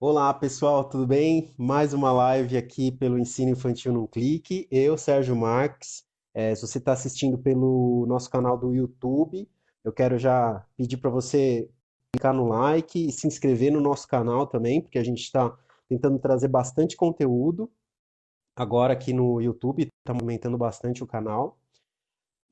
Olá, pessoal, tudo bem? Mais uma live aqui pelo Ensino Infantil num Clique. Eu, Sérgio Marques. Se você está assistindo pelo nosso canal do YouTube, eu quero já pedir para você clicar no like e se inscrever no nosso canal também, porque a gente está tentando trazer bastante conteúdo agora aqui no YouTube, está aumentando bastante o canal.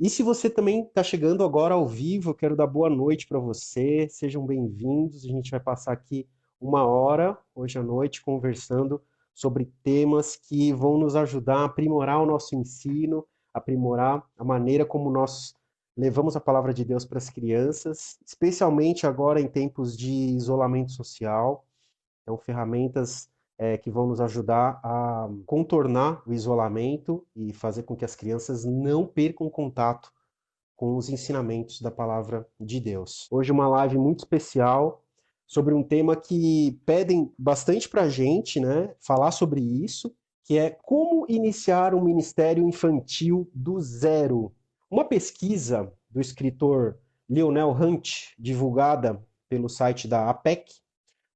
E se você também está chegando agora ao vivo, eu quero dar boa noite para você. Sejam bem-vindos. A gente vai passar aqui uma hora, hoje à noite, conversando sobre temas que vão nos ajudar a aprimorar o nosso ensino, aprimorar a maneira como nós levamos a palavra de Deus para as crianças, especialmente agora em tempos de isolamento social. Então, ferramentas que vão nos ajudar a contornar o isolamento e fazer com que as crianças não percam contato com os ensinamentos da palavra de Deus. Hoje uma live muito especial sobre um tema que pedem bastante para a gente, né, falar sobre isso, que é como iniciar um ministério infantil do zero. Uma pesquisa do escritor Lionel Hunt, divulgada pelo site da APEC,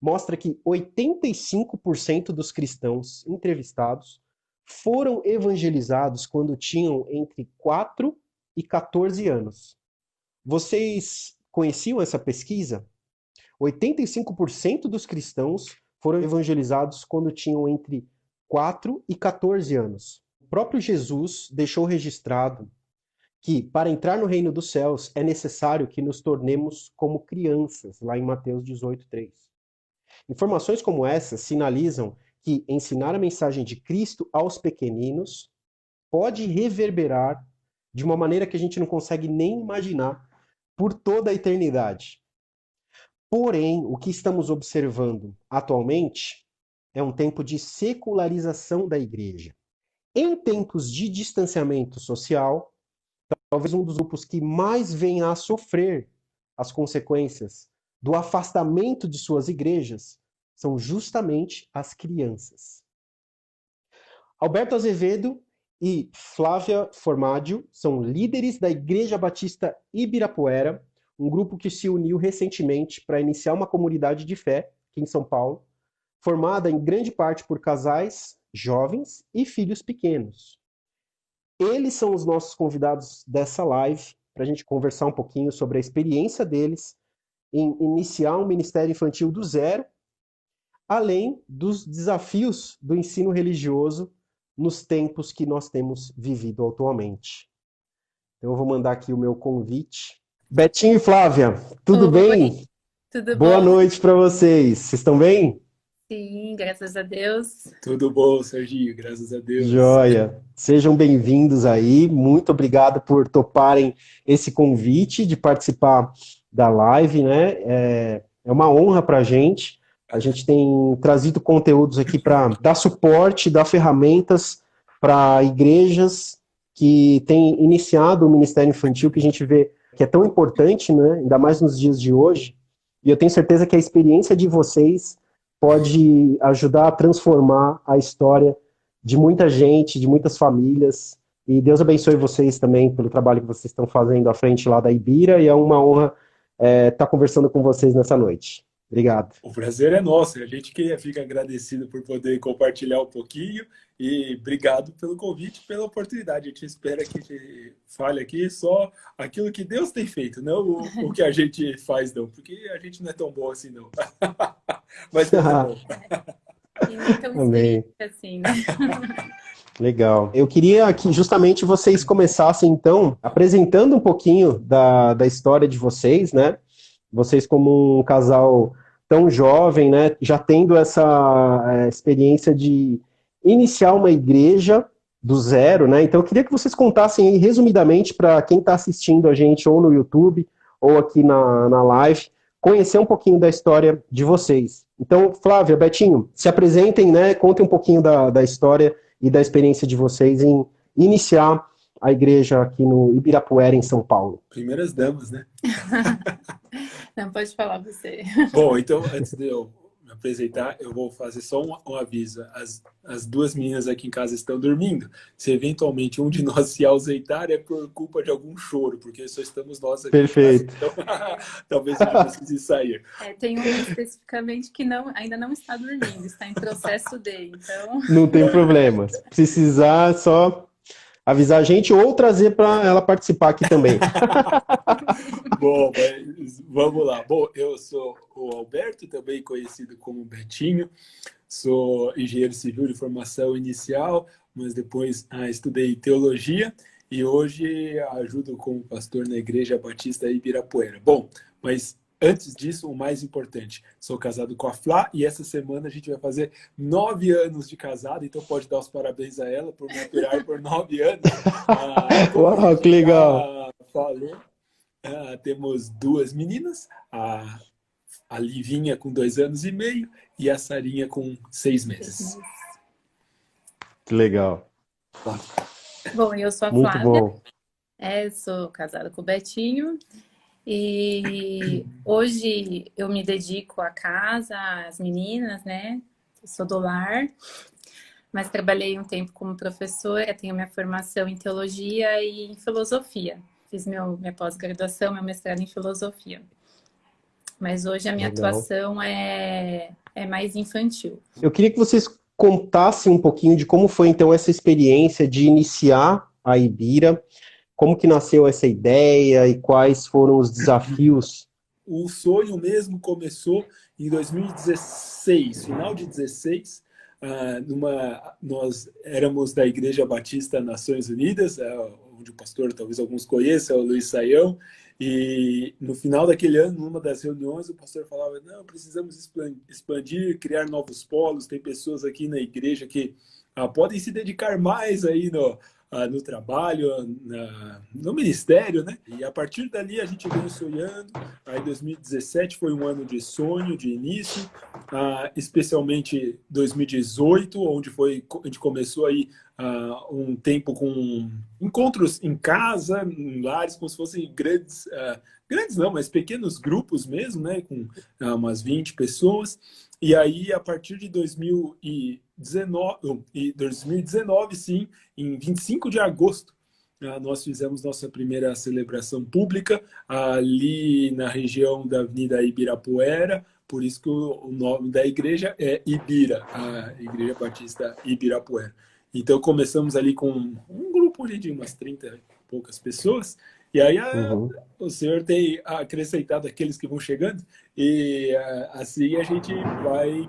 mostra que 85% dos cristãos entrevistados foram evangelizados quando tinham entre 4 e 14 anos. Vocês conheciam essa pesquisa? 85% dos cristãos foram evangelizados quando tinham entre 4 e 14 anos. O próprio Jesus deixou registrado que para entrar no reino dos céus é necessário que nos tornemos como crianças, lá em Mateus 18:3. Informações como essas sinalizam que ensinar a mensagem de Cristo aos pequeninos pode reverberar de uma maneira que a gente não consegue nem imaginar por toda a eternidade. Porém, o que estamos observando atualmente é um tempo de secularização da igreja. Em tempos de distanciamento social, talvez um dos grupos que mais venha a sofrer as consequências do afastamento de suas igrejas são justamente as crianças. Alberto Azevedo e Flávia Formaggio são líderes da Igreja Batista Ibirapuera, um grupo que se uniu recentemente para iniciar uma comunidade de fé aqui em São Paulo, formada em grande parte por casais jovens e filhos pequenos. Eles são os nossos convidados dessa live para a gente conversar um pouquinho sobre a experiência deles em iniciar um ministério infantil do zero, além dos desafios do ensino religioso nos tempos que nós temos vivido atualmente. Então eu vou mandar aqui o meu convite. Betinho e Flávia, tudo Oi, bem? tudo Boa bom? noite para vocês. Vocês estão bem? Sim, graças a Deus. Tudo bom, Serginho, graças a Deus. Joia. Sejam bem-vindos aí. Muito obrigado por toparem esse convite de participar da live, né? É uma honra para a gente. A gente tem trazido conteúdos aqui para dar suporte, dar ferramentas para igrejas que têm iniciado o Ministério Infantil, que a gente vê que é tão importante, né? Ainda mais nos dias de hoje. E eu tenho certeza que a experiência de vocês pode ajudar a transformar a história de muita gente, de muitas famílias. E Deus abençoe vocês também pelo trabalho que vocês estão fazendo à frente lá da Ibira. E é uma honra estar conversando com vocês nessa noite. Obrigado. O prazer é nosso, a gente que fica agradecido por poder compartilhar um pouquinho e obrigado pelo convite, pela oportunidade. A gente espera que a gente fale aqui só aquilo que Deus tem feito, não o que a gente faz, não, porque a gente não é tão bom assim, não. Mas Deus é bom. E nem tão Amém. experiente assim, né? Legal. Eu queria que justamente vocês começassem, então, apresentando um pouquinho da história de vocês, né? Vocês como um casal tão jovem, né? Já tendo essa experiência de iniciar uma igreja do zero, né? Então, eu queria que vocês contassem aí, resumidamente, para quem está assistindo a gente ou no YouTube ou aqui na live, conhecer um pouquinho da história de vocês. Então, Flávia, Betinho, se apresentem, né? Contem um pouquinho da história e da experiência de vocês em iniciar a igreja aqui no Ibirapuera, em São Paulo. Primeiras damas, né? Não, pode falar você. Bom, então, antes de eu me apresentar, eu vou fazer só um aviso. As duas meninas aqui em casa estão dormindo. Se eventualmente um de nós se ausentar, é por culpa de algum choro, porque só estamos nós aqui em casa. Perfeito. Então, talvez ele precise sair. Tem um especificamente que ainda não está dormindo, está em processo de, então... Não tem problema. Se precisar, é só avisar a gente ou trazer para ela participar aqui também. Bom, mas vamos lá. Bom, eu sou o Alberto, também conhecido como Betinho. Sou engenheiro civil de formação inicial, mas depois estudei teologia e hoje ajudo como pastor na Igreja Batista Ibirapuera. Bom, mas antes disso, o mais importante, sou casado com a Flá e essa semana a gente vai fazer 9 anos de casado, então pode dar os parabéns a ela por me aturar por 9 anos. Uau, que legal! Falou. Temos 2 meninas, a Livinha com 2 anos e meio e a Sarinha com 6 meses. Que legal. Bom, eu sou a Muito Flávia, bom. sou casada com o Betinho e hoje eu me dedico à casa, às meninas, né? Eu sou do lar, mas trabalhei um tempo como professora, tenho minha formação em teologia e em filosofia. Fiz minha pós-graduação, meu mestrado em filosofia. Mas hoje a minha Legal. atuação é mais infantil. Eu queria que vocês contassem um pouquinho de como foi, então, essa experiência de iniciar a Ibira, como que nasceu essa ideia e quais foram os desafios. O sonho mesmo começou em 2016, final de 16. Nós éramos da Igreja Batista Nações Unidas, onde o pastor, talvez alguns conheçam, é o Luiz Saião, e no final daquele ano, numa das reuniões, o pastor falava, não, precisamos expandir, criar novos polos, tem pessoas aqui na igreja que podem se dedicar mais aí no trabalho, no ministério, né? E a partir dali a gente veio sonhando. Aí 2017 foi um ano de sonho, de início, especialmente 2018, onde a gente começou aí um tempo com encontros em casa, em lares, como se fossem grandes não, mas pequenos grupos mesmo, né? Com umas 20 pessoas. E aí, a partir de 2019, sim, em 25 de agosto, nós fizemos nossa primeira celebração pública ali na região da Avenida Ibirapuera, por isso que o nome da igreja é Ibira, a Igreja Batista Ibirapuera. Então, começamos ali com um grupo de umas 30 e poucas pessoas, e aí o Senhor tem acrescentado aqueles que vão chegando, e assim a gente vai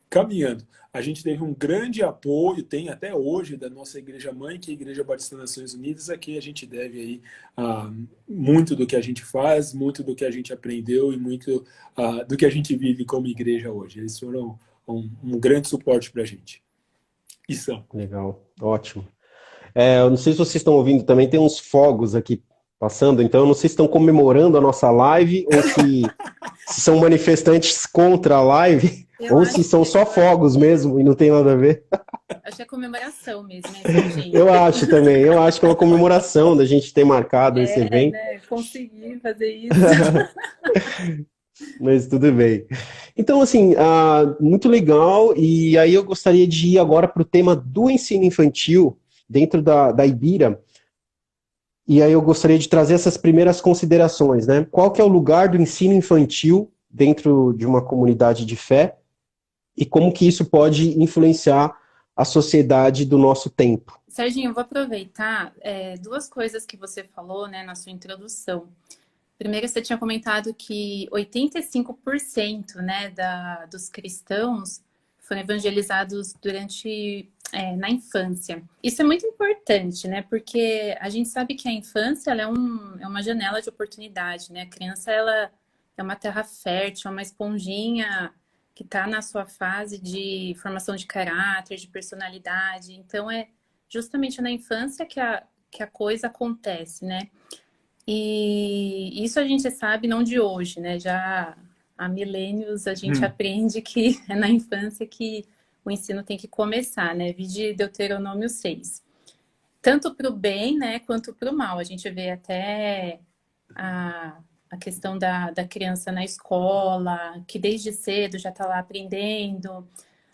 caminhando. A gente teve um grande apoio, tem até hoje, da nossa igreja mãe, que é a Igreja Batista Nações Unidas. Aqui a gente deve aí muito do que a gente faz, muito do que a gente aprendeu e muito do que a gente vive como igreja hoje. Eles foram um grande suporte para a gente. E são. Legal, ótimo. Eu não sei se vocês estão ouvindo também, tem uns fogos aqui passando, então eu não sei se estão comemorando a nossa live ou se são manifestantes contra a live, ou se são só fogos mesmo e não tem nada a ver. Acho que é comemoração mesmo, né, Serginho? Eu acho também, eu acho que é uma comemoração da gente ter marcado esse evento. Né? Consegui fazer isso. Mas tudo bem. Então, assim, muito legal, e aí eu gostaria de ir agora para o tema do ensino infantil dentro da Ibira, e aí eu gostaria de trazer essas primeiras considerações, né? Qual que é o lugar do ensino infantil dentro de uma comunidade de fé e como que isso pode influenciar a sociedade do nosso tempo? Serginho, eu vou aproveitar 2 coisas que você falou, né, na sua introdução. Primeiro, você tinha comentado que 85%, né, dos cristãos foram evangelizados na infância. Isso é muito importante, né? Porque a gente sabe que a infância ela é uma janela de oportunidade, né? A criança ela é uma terra fértil, é uma esponjinha que está na sua fase de formação de caráter, de personalidade. Então, é justamente na infância que a coisa acontece, né? E isso a gente sabe não de hoje, né? Já há milênios a gente aprende que é na infância que o ensino tem que começar, né? Vide Deuteronômio 6. Tanto para o bem, né, quanto para o mal. A gente vê até a a questão da criança na escola, que desde cedo já está lá aprendendo,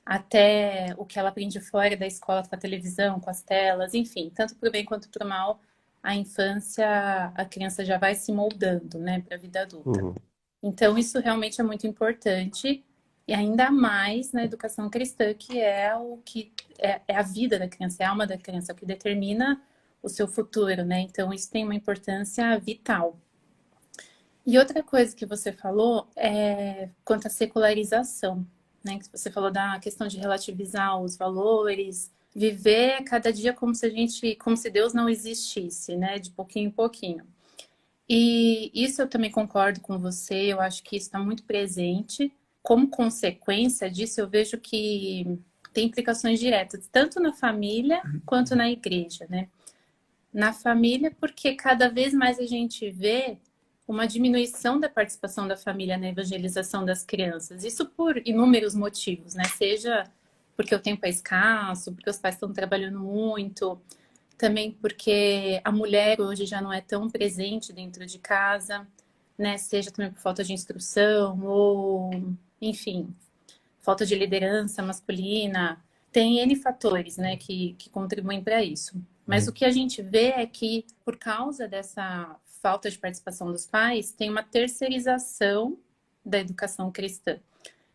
até o que ela aprende fora da escola com a televisão, com as telas, enfim, tanto para o bem quanto para o mal, a infância, a criança já vai se moldando, né, para a vida adulta. Uhum. Então, isso realmente é muito importante, e ainda mais na educação cristã, que é o que é a vida da criança, é a alma da criança, é o que determina o seu futuro, né? Então, isso tem uma importância vital. E outra coisa que você falou é quanto à secularização, né? Que você falou da questão de relativizar os valores, viver cada dia como se Deus não existisse, né? De pouquinho em pouquinho. E isso eu também concordo com você, eu acho que isso está muito presente. Como consequência disso, eu vejo que tem implicações diretas, tanto na família quanto na igreja, né? Na família, porque cada vez mais a gente vê uma diminuição da participação da família na evangelização das crianças. Isso por inúmeros motivos, né? Seja porque o tempo é escasso, porque os pais estão trabalhando muito, também porque a mulher hoje já não é tão presente dentro de casa, né? Seja também por falta de instrução ou, enfim, falta de liderança masculina. Tem N fatores, né, que contribuem para isso. Mas o que a gente vê é que, por causa dessa falta de participação dos pais, tem uma terceirização da educação cristã.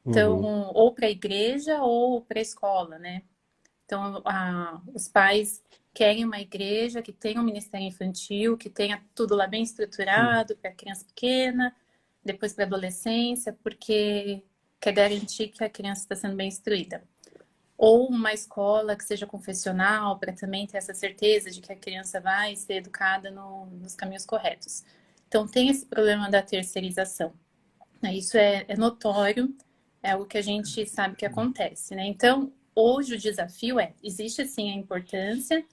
Então, ou para a igreja ou para a escola, né? Então, os pais querem uma igreja que tenha um ministério infantil, que tenha tudo lá bem estruturado para criança pequena, depois para adolescência, porque quer garantir que a criança está sendo bem instruída. Ou uma escola que seja confessional, para também ter essa certeza de que a criança vai ser educada nos caminhos corretos. Então, tem esse problema da terceirização. Isso é notório, é algo que a gente sabe que acontece, né? Então, hoje o desafio existe sim a importância,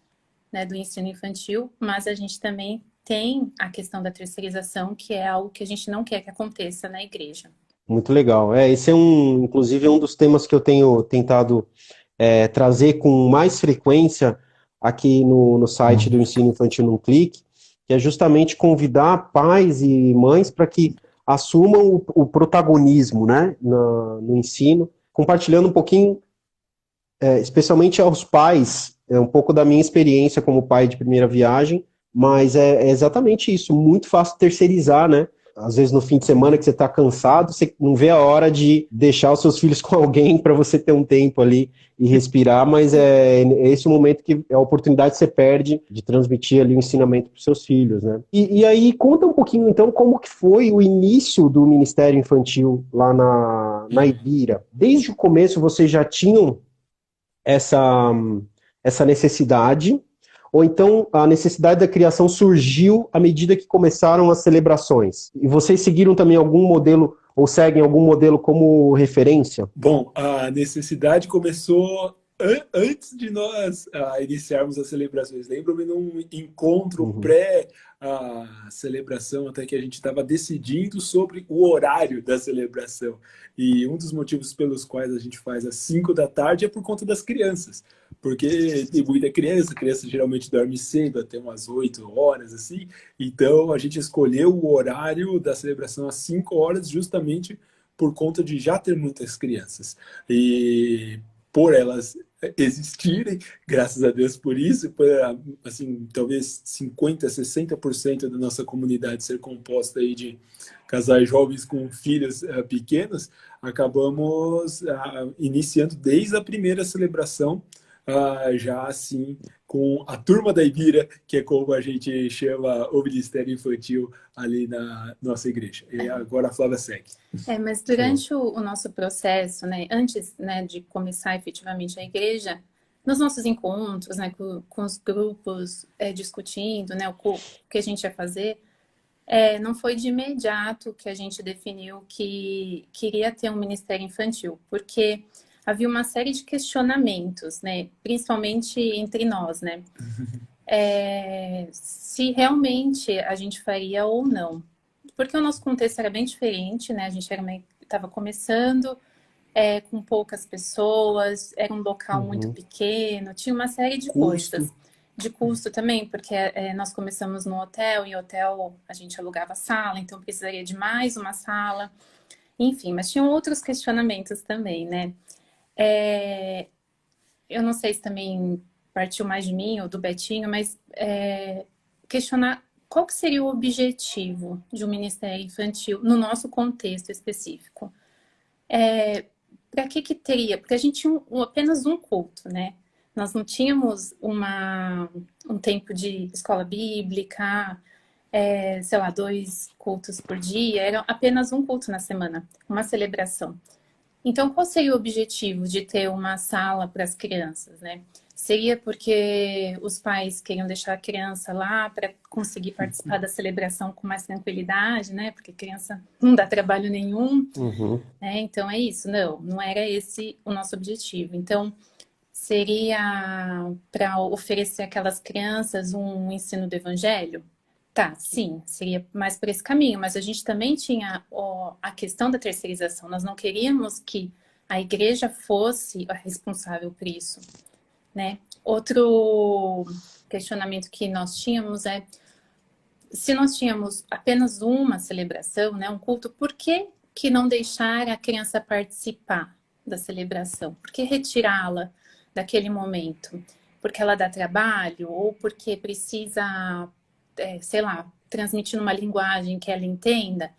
né, do ensino infantil, mas a gente também tem a questão da terceirização, que é algo que a gente não quer que aconteça na igreja. Muito legal. Esse é inclusive, um dos temas que eu tenho tentado trazer com mais frequência aqui no site do Ensino Infantil num Clique, que é justamente convidar pais e mães para que assumam o protagonismo, né, no ensino, compartilhando um pouquinho, especialmente aos pais, um pouco da minha experiência como pai de primeira viagem, mas é exatamente isso, muito fácil terceirizar, né? Às vezes no fim de semana que você está cansado, você não vê a hora de deixar os seus filhos com alguém para você ter um tempo ali e respirar, mas é esse o momento que é a oportunidade que você perde de transmitir ali o ensinamento para os seus filhos, né? E aí conta um pouquinho então como que foi o início do Ministério Infantil lá na Ibira. Desde o começo vocês já tinham essa necessidade, ou então a necessidade da criação surgiu à medida que começaram as celebrações? E vocês seguiram também algum modelo, ou seguem algum modelo como referência? Bom, a necessidade começou antes de nós iniciarmos as celebrações. Lembro-me num encontro pré-celebração, até que a gente estava decidindo sobre o horário da celebração. E um dos motivos pelos quais a gente faz às 5 da tarde é por conta das crianças. Porque tem muita criança, a criança geralmente dorme cedo, até umas 8 horas, assim. Então, a gente escolheu o horário da celebração às 5 horas, justamente por conta de já ter muitas crianças. E por elas existirem, graças a Deus por isso, por, assim, talvez 50%, 60% da nossa comunidade ser composta aí de casais jovens com filhos pequenos, acabamos iniciando desde a primeira celebração, já assim, com a turma da Ibira, que é como a gente chama o Ministério Infantil ali na nossa igreja. E agora a Flávia segue. Mas durante o nosso processo, né, antes, né, de começar efetivamente a igreja, nos nossos encontros, né, com os grupos discutindo, né, o que a gente ia fazer, não foi de imediato que a gente definiu que queria ter um ministério infantil, porque havia uma série de questionamentos, né, principalmente entre nós, né, se realmente a gente faria ou não. Porque o nosso contexto era bem diferente, né, a gente estava começando com poucas pessoas, era um local muito pequeno, tinha uma série de coisas. de custo também, porque nós começamos no hotel, e hotel a gente alugava sala, então precisaria de mais uma sala. Enfim, mas tinham outros questionamentos também, né? Eu não sei se também partiu mais de mim ou do Betinho, mas questionar qual que seria o objetivo de um Ministério Infantil no nosso contexto específico. Para que teria? Porque a gente tinha apenas um culto, né? Nós não tínhamos um tempo de escola bíblica, sei lá, 2 cultos por dia, era apenas um culto na semana, uma celebração. Então, qual seria o objetivo de ter uma sala para as crianças, né? Seria porque os pais queriam deixar a criança lá para conseguir participar da celebração com mais tranquilidade, né? Porque criança não dá trabalho nenhum, né? Então é isso. Não era esse o nosso objetivo. Então, seria para oferecer àquelas crianças um ensino do evangelho? Tá, sim, seria mais por esse caminho, mas a gente também tinha a questão da terceirização. Nós não queríamos que a igreja fosse a responsável por isso, né? Outro questionamento que nós tínhamos se nós tínhamos apenas uma celebração, né, um culto, por que não deixar a criança participar da celebração? Por que retirá-la daquele momento? Porque ela dá trabalho ou porque precisa, sei lá, transmitir numa linguagem que ela entenda?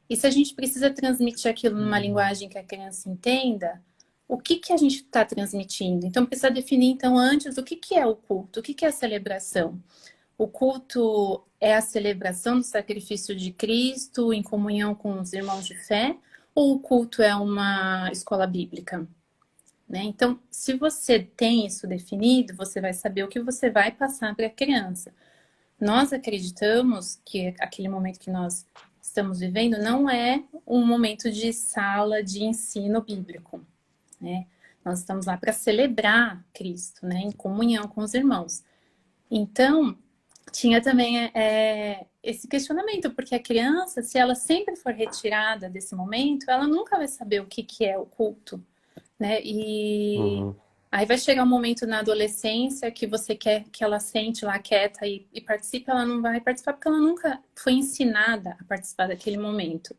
E se a gente precisa transmitir aquilo numa linguagem que a criança entenda, o que a gente está transmitindo? Então, precisa definir, então, antes, o que é o culto? O que é a celebração? O culto é a celebração do sacrifício de Cristo em comunhão com os irmãos de fé? Ou o culto é uma escola bíblica? Né? Então, se você tem isso definido, você vai saber o que você vai passar para a criança. Nós acreditamos que aquele momento que nós estamos vivendo não é um momento de sala de ensino bíblico, né? Nós estamos lá para celebrar Cristo, né? Em comunhão com os irmãos. Então, tinha também esse questionamento, porque a criança, se ela sempre for retirada desse momento, ela nunca vai saber o que é o culto, né? E aí vai chegar um momento na adolescência que você quer que ela sente lá quieta e participe, ela não vai participar porque ela nunca foi ensinada a participar daquele momento,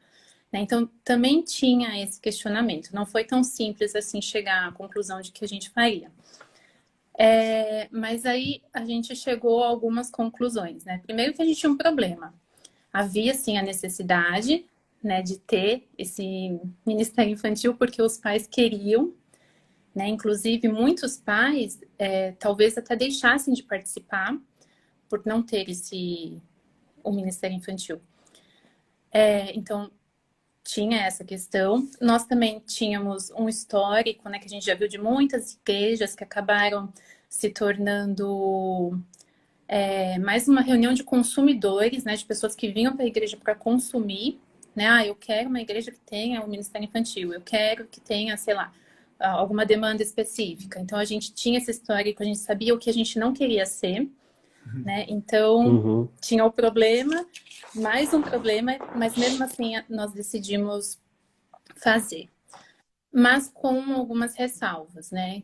né? Então, também tinha esse questionamento. Não foi tão simples assim chegar à conclusão de que a gente faria. Mas aí a gente chegou a algumas conclusões, né? Primeiro que a gente tinha um problema. Havia, sim, a necessidade, né, de ter esse Ministério Infantil porque os pais queriam, né? Inclusive, muitos pais talvez até deixassem de participar por não ter o Ministério Infantil. Então, tinha essa questão. Nós também tínhamos um histórico, né, que a gente já viu de muitas igrejas que acabaram se tornando mais uma reunião de consumidores, né, de pessoas que vinham para a igreja para consumir, né? Eu quero uma igreja que tenha um ministério infantil, eu quero que tenha, sei lá, alguma demanda específica. Então, a gente tinha esse histórico, a gente sabia o que a gente não queria ser, né? Então, tinha o problema, mais um problema, mas mesmo assim nós decidimos fazer. Mas com algumas ressalvas, né?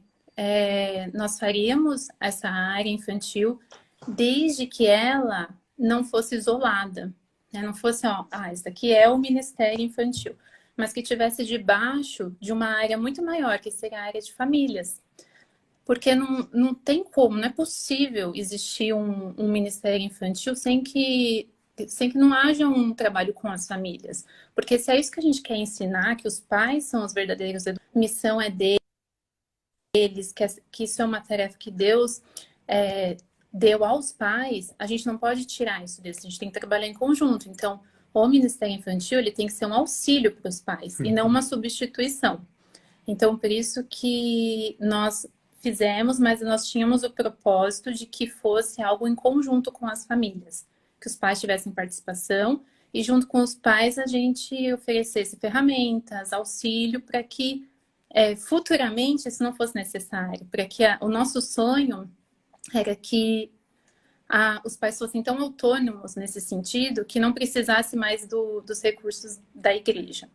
Nós faríamos essa área infantil desde que ela não fosse isolada, né? Não fosse, isso aqui é o Ministério Infantil, mas que tivesse debaixo de uma área muito maior, que seria a área de famílias. Porque não tem como, não é possível existir um Ministério Infantil sem que não haja um trabalho com as famílias. Porque se é isso que a gente quer ensinar, que os pais são os verdadeiros educadores, a missão é deles, que isso é uma tarefa que Deus deu aos pais, a gente não pode tirar isso deles, a gente tem que trabalhar em conjunto. Então, o Ministério Infantil ele tem que ser um auxílio para os pais e não uma substituição. Então, por isso que nós fizemos, mas nós tínhamos o propósito de que fosse algo em conjunto com as famílias, que os pais tivessem participação e junto com os pais a gente oferecesse ferramentas, auxílio para que futuramente isso não fosse necessário, para que o nosso sonho era que os pais fossem tão autônomos nesse sentido que não precisasse mais dos recursos da igreja.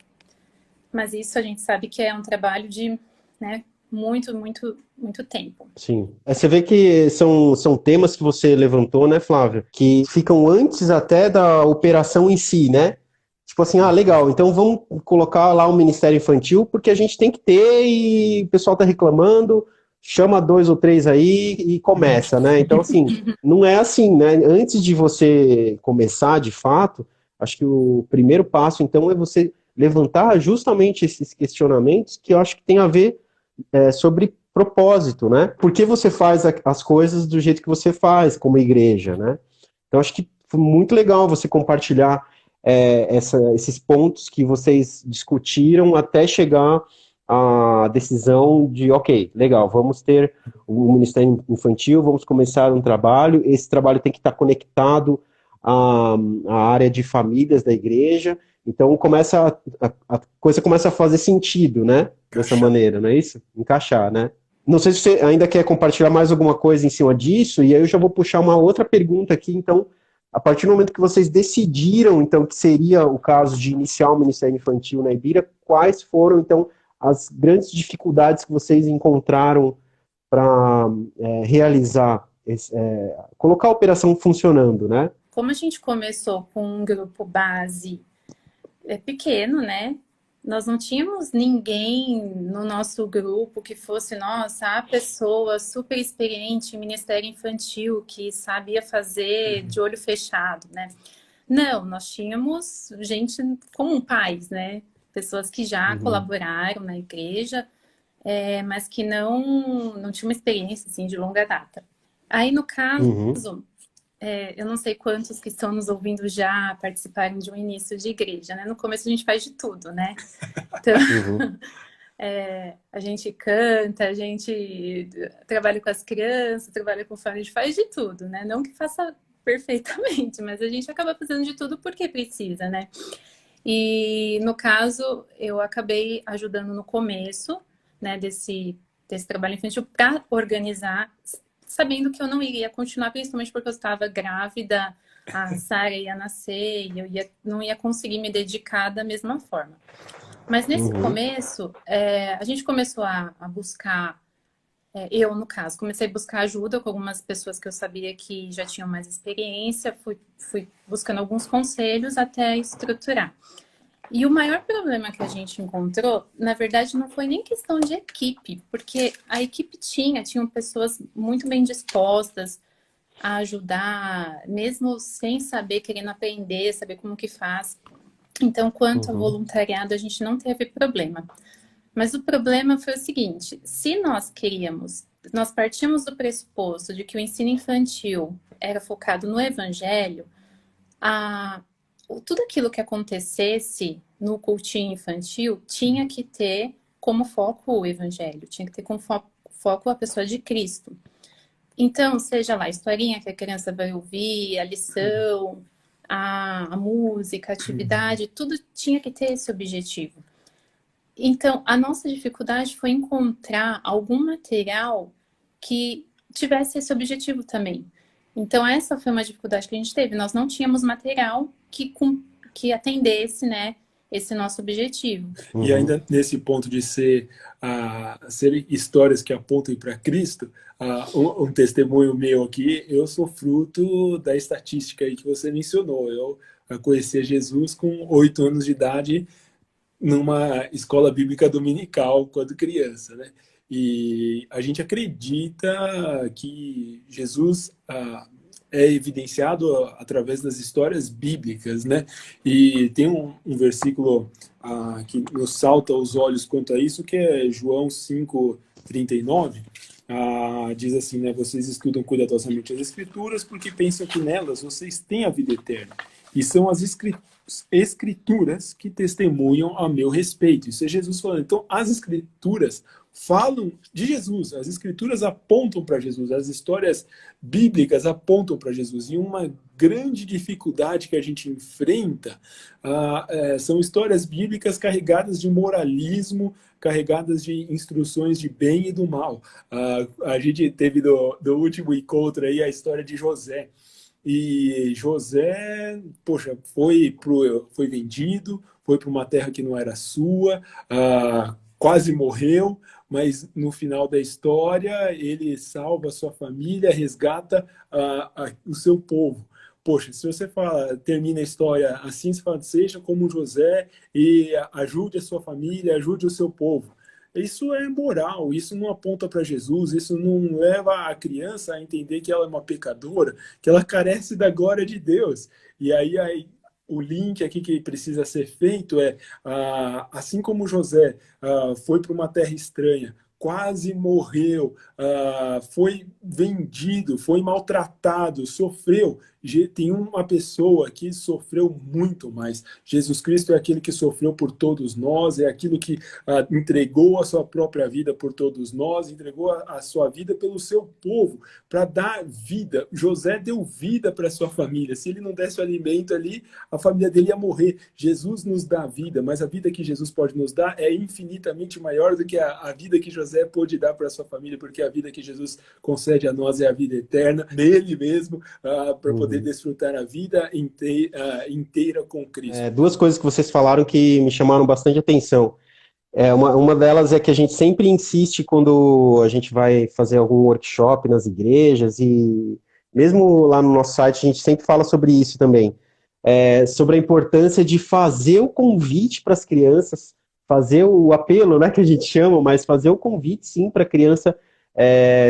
Mas isso a gente sabe que é um trabalho de, né, muito, muito, muito tempo. Sim. Você vê que são temas que você levantou, né, Flávio? Que ficam antes até da operação em si, né? Tipo assim, ah, legal, então vamos colocar lá o Ministério Infantil, porque a gente tem que ter e o pessoal tá reclamando, chama 2 ou 3 aí e começa, né? Então, assim, não é assim, né? Antes de você começar, de fato, acho que o primeiro passo, então, é você levantar justamente esses questionamentos que eu acho que tem a ver sobre propósito, né? Por que você faz as coisas do jeito que você faz, como igreja, né? Então, acho que foi muito legal você compartilhar esses pontos que vocês discutiram até chegar à decisão de, ok, legal, vamos ter o Ministério Infantil, vamos começar um trabalho, esse trabalho tem que estar conectado à área de famílias da igreja, então a coisa começa a fazer sentido, né? Dessa Encaixar. maneira, não é isso? Encaixar, né? Não sei se você ainda quer compartilhar mais alguma coisa em cima disso, e aí eu já vou puxar uma outra pergunta aqui, então, a partir do momento que vocês decidiram, então, que seria o caso de iniciar o Ministério Infantil na Ibira, quais foram, então, as grandes dificuldades que vocês encontraram para realizar, colocar a operação funcionando, né? Como a gente começou com um grupo base pequeno, né? Nós não tínhamos ninguém no nosso grupo que fosse, nossa, a pessoa super experiente em Ministério Infantil, que sabia fazer de olho fechado, né? Não, nós tínhamos gente como pais, né? Pessoas que já Uhum. colaboraram na igreja, mas que não tinham uma experiência assim, de longa data. Aí, no caso, Uhum. eu não sei quantos que estão nos ouvindo já participaram de um início de igreja, né? No começo a gente faz de tudo, né? Então, Uhum. a gente canta, a gente trabalha com as crianças, trabalha com família, a gente faz de tudo, né? Não que faça perfeitamente, mas a gente acaba fazendo de tudo porque precisa, né? E no caso, eu acabei ajudando no começo, né, desse trabalho infantil para organizar, sabendo que eu não iria continuar, principalmente porque eu estava grávida, a Sara ia nascer e não ia conseguir me dedicar da mesma forma. Mas nesse Uhum. começo, a gente começou a buscar, eu no caso, comecei a buscar ajuda com algumas pessoas que eu sabia que já tinham mais experiência, fui buscando alguns conselhos até estruturar. E o maior problema que a gente encontrou, na verdade, não foi nem questão de equipe, porque a equipe tinham pessoas muito bem dispostas a ajudar, mesmo sem saber, querendo aprender, saber como que faz. Então, quanto ao Uhum. voluntariado, a gente não teve problema. Mas o problema foi o seguinte: se nós partimos do pressuposto de que o ensino infantil era focado no evangelho, a, tudo aquilo que acontecesse no cultinho infantil tinha que ter como foco o evangelho, tinha que ter como foco a pessoa de Cristo. Então, seja lá a historinha que a criança vai ouvir, a lição, a música, a atividade, tudo tinha que ter esse objetivo. Então, a nossa dificuldade foi encontrar algum material que tivesse esse objetivo também. Então, essa foi uma dificuldade que a gente teve. Nós não tínhamos material que atendesse, né, esse nosso objetivo. E Uhum. ainda nesse ponto de ser histórias que apontam para Cristo, um testemunho meu aqui, eu sou fruto da estatística aí que você mencionou. Eu conheci Jesus com 8 anos de idade numa escola bíblica dominical quando criança, né? E a gente acredita que Jesus é evidenciado através das histórias bíblicas, né? E tem um versículo que nos salta aos olhos quanto a isso, que é João 5:39. Diz assim, né? Vocês estudam cuidadosamente as escrituras porque pensam que nelas vocês têm a vida eterna. E são as escrituras que testemunham a meu respeito. Isso é Jesus falando. Então, as escrituras falam de Jesus, as escrituras apontam para Jesus, as histórias bíblicas apontam para Jesus. E uma grande dificuldade que a gente enfrenta são histórias bíblicas carregadas de moralismo, carregadas de instruções de bem e do mal. A gente teve do último encontro aí a história de José. E José, poxa, foi vendido, foi para uma terra que não era sua, quase morreu, mas no final da história ele salva a sua família, resgata o seu povo. Poxa, se você fala, termina a história assim, você fala, seja como José e ajude a sua família, ajude o seu povo. Isso é moral, isso não aponta para Jesus, isso não leva a criança a entender que ela é uma pecadora, que ela carece da glória de Deus. E aí o link aqui que precisa ser feito é, assim como José foi para uma terra estranha, quase morreu, foi vendido, foi maltratado, sofreu. Tem uma pessoa que sofreu muito mais. Jesus Cristo é aquele que sofreu por todos nós, é aquilo que entregou a sua própria vida por todos nós, entregou a sua vida pelo seu povo, para dar vida. José deu vida para sua família. Se ele não desse o alimento ali, a família dele ia morrer. Jesus nos dá vida, mas a vida que Jesus pode nos dar é infinitamente maior do que a vida que José pôde dar para sua família, porque a vida que Jesus concede a nós é a vida eterna, nele mesmo, para poder desfrutar a vida inteira com Cristo. Duas coisas que vocês falaram que me chamaram bastante atenção. Uma delas é que a gente sempre insiste quando a gente vai fazer algum workshop nas igrejas, e mesmo lá no nosso site a gente sempre fala sobre isso também, sobre a importância de fazer o convite para as crianças, fazer o apelo, né, que a gente chama, mas fazer o convite sim para a criança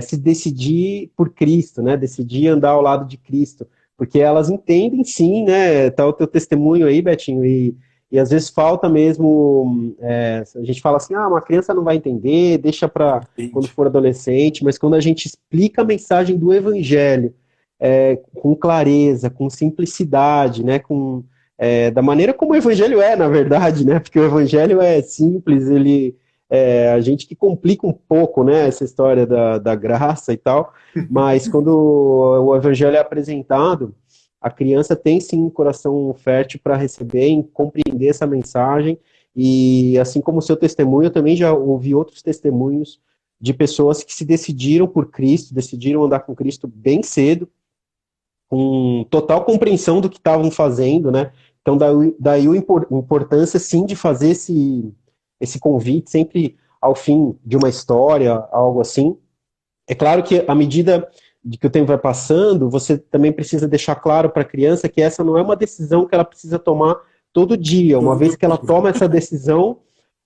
se decidir por Cristo, né, decidir andar ao lado de Cristo, porque elas entendem sim, né, tá o teu testemunho aí, Betinho, e às vezes falta mesmo, a gente fala assim, uma criança não vai entender, deixa para quando for adolescente, mas quando a gente explica a mensagem do Evangelho, com clareza, com simplicidade, né, da maneira como o Evangelho na verdade, né, porque o Evangelho é simples, a gente que complica um pouco, né, essa história da graça e tal, mas quando o Evangelho é apresentado, a criança tem sim um coração fértil para receber e compreender essa mensagem, e assim como o seu testemunho, eu também já ouvi outros testemunhos de pessoas que se decidiram por Cristo, decidiram andar com Cristo bem cedo, com total compreensão do que estavam fazendo, né? Então daí a importância sim de fazer esse convite sempre ao fim de uma história, algo assim. É claro que à medida de que o tempo vai passando, você também precisa deixar claro para a criança que essa não é uma decisão que ela precisa tomar todo dia. Uma vez que ela toma essa decisão,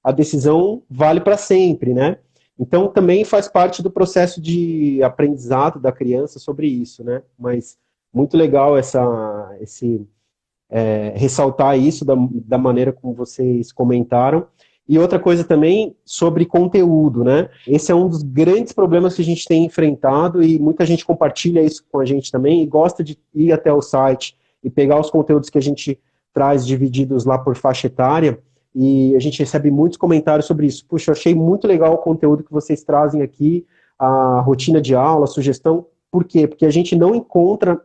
a decisão vale para sempre, né? Então também faz parte do processo de aprendizado da criança sobre isso, né? Mas muito legal ressaltar isso da maneira como vocês comentaram. E outra coisa também sobre conteúdo, né? Esse é um dos grandes problemas que a gente tem enfrentado, e muita gente compartilha isso com a gente também e gosta de ir até o site e pegar os conteúdos que a gente traz divididos lá por faixa etária, e a gente recebe muitos comentários sobre isso. Puxa, eu achei muito legal o conteúdo que vocês trazem aqui, a rotina de aula, a sugestão. Por quê? Porque a gente não encontra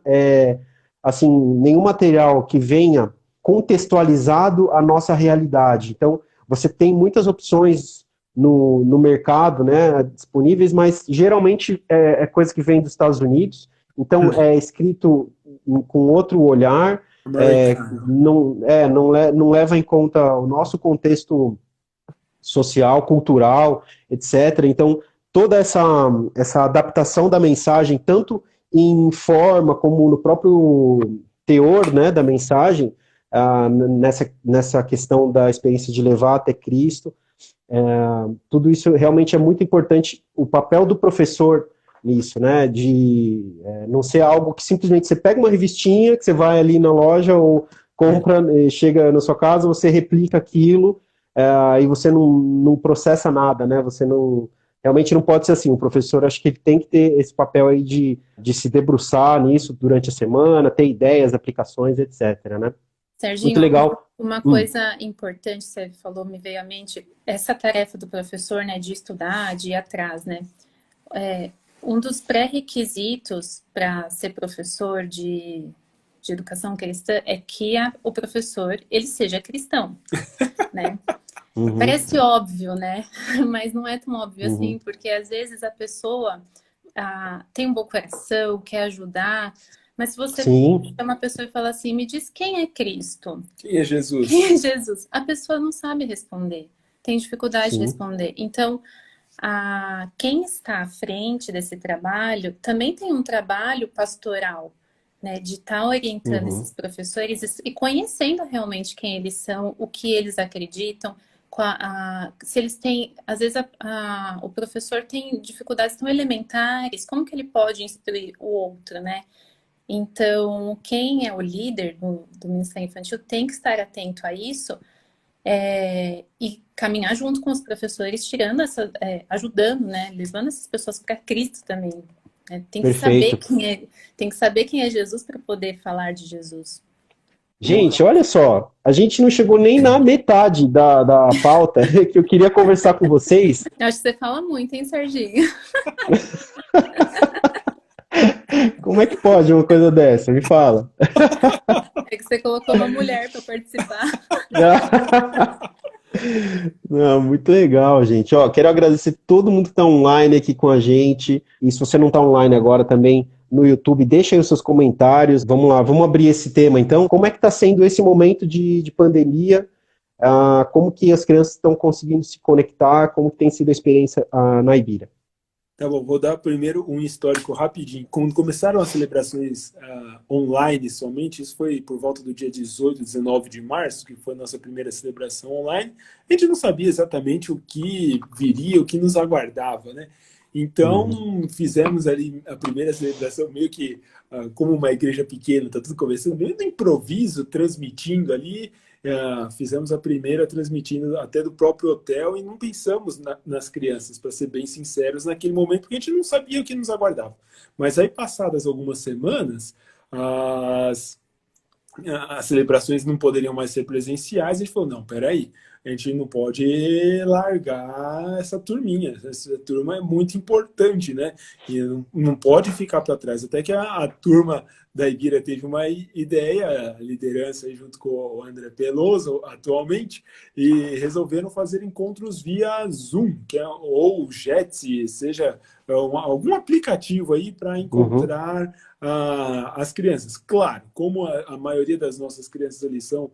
assim, nenhum material que venha contextualizado à nossa realidade. Então, você tem muitas opções no mercado, né, disponíveis, mas geralmente é coisa que vem dos Estados Unidos, então é escrito com outro olhar, não leva em conta o nosso contexto social, cultural, etc. Então, toda essa adaptação da mensagem, tanto em forma como no próprio teor, né, da mensagem, nessa questão da experiência de levar até Cristo, tudo isso realmente é muito importante, o papel do professor nisso, né, de não ser algo que simplesmente você pega uma revistinha, que você vai ali na loja ou compra, chega na sua casa, você replica aquilo, e você não processa nada, né, você realmente não pode ser assim. O professor, acho que ele tem que ter esse papel aí de se debruçar nisso durante a semana, ter ideias, aplicações, etc, né. Serginho, muito legal. Uma coisa importante, você falou, me veio à mente, essa tarefa do professor, né, de estudar, de ir atrás, né, um dos pré-requisitos para ser professor de educação cristã é que o professor, ele seja cristão, né. Parece óbvio, né, mas não é tão óbvio assim, porque às vezes a pessoa tem um bom coração, quer ajudar, mas se você chama uma pessoa e fala assim, me diz quem é Cristo? Quem é Jesus? Quem é Jesus? A pessoa não sabe responder. tem dificuldade de Sim. responder. Então, quem está à frente desse trabalho também tem um trabalho pastoral, né, de estar orientando Uhum. esses professores e conhecendo realmente quem eles são, o que eles acreditam, se eles têm, às vezes o professor tem dificuldades tão elementares, como que ele pode instruir o outro, né? Então, quem é o líder do Ministério Infantil tem que estar atento a isso, e caminhar junto com os professores, ajudando, né? Levando essas pessoas para Cristo também. Né? Perfeito. Tem que saber quem é Jesus para poder falar de Jesus. Gente, olha só, a gente não chegou nem na metade da pauta que eu queria conversar com vocês. Acho que você fala muito, hein, Serginho? Como é que pode uma coisa dessa? Me fala. É que você colocou uma mulher para participar. Não, muito legal, gente. Ó, quero agradecer todo mundo que está online aqui com a gente. E se você não está online agora também no YouTube, deixa aí os seus comentários. Vamos lá, vamos abrir esse tema então. Como é que está sendo esse momento de pandemia? Como que as crianças estão conseguindo se conectar? Como que tem sido a experiência na Ibira? Tá bom, vou dar primeiro um histórico rapidinho. Quando começaram as celebrações online somente, isso foi por volta do dia 18, 19 de março, que foi a nossa primeira celebração online, a gente não sabia exatamente o que viria, o que nos aguardava, né? Então, fizemos ali a primeira celebração meio que como uma igreja pequena, tá tudo começando, meio no improviso, transmitindo ali. Fizemos a primeira transmitindo até do próprio hotel e não pensamos nas crianças, para ser bem sinceros, naquele momento, porque a gente não sabia o que nos aguardava. Mas aí, passadas algumas semanas, as celebrações não poderiam mais ser presenciais, e a gente falou, não, peraí, a gente não pode largar essa turminha, essa turma é muito importante, né? E não pode ficar para trás. Até que a turma da Ibira teve uma ideia, a liderança junto com o André Peloso atualmente, e resolveram fazer encontros via Zoom, ou Jitsi, seja algum aplicativo aí para encontrar as crianças. Claro, como a maioria das nossas crianças ali são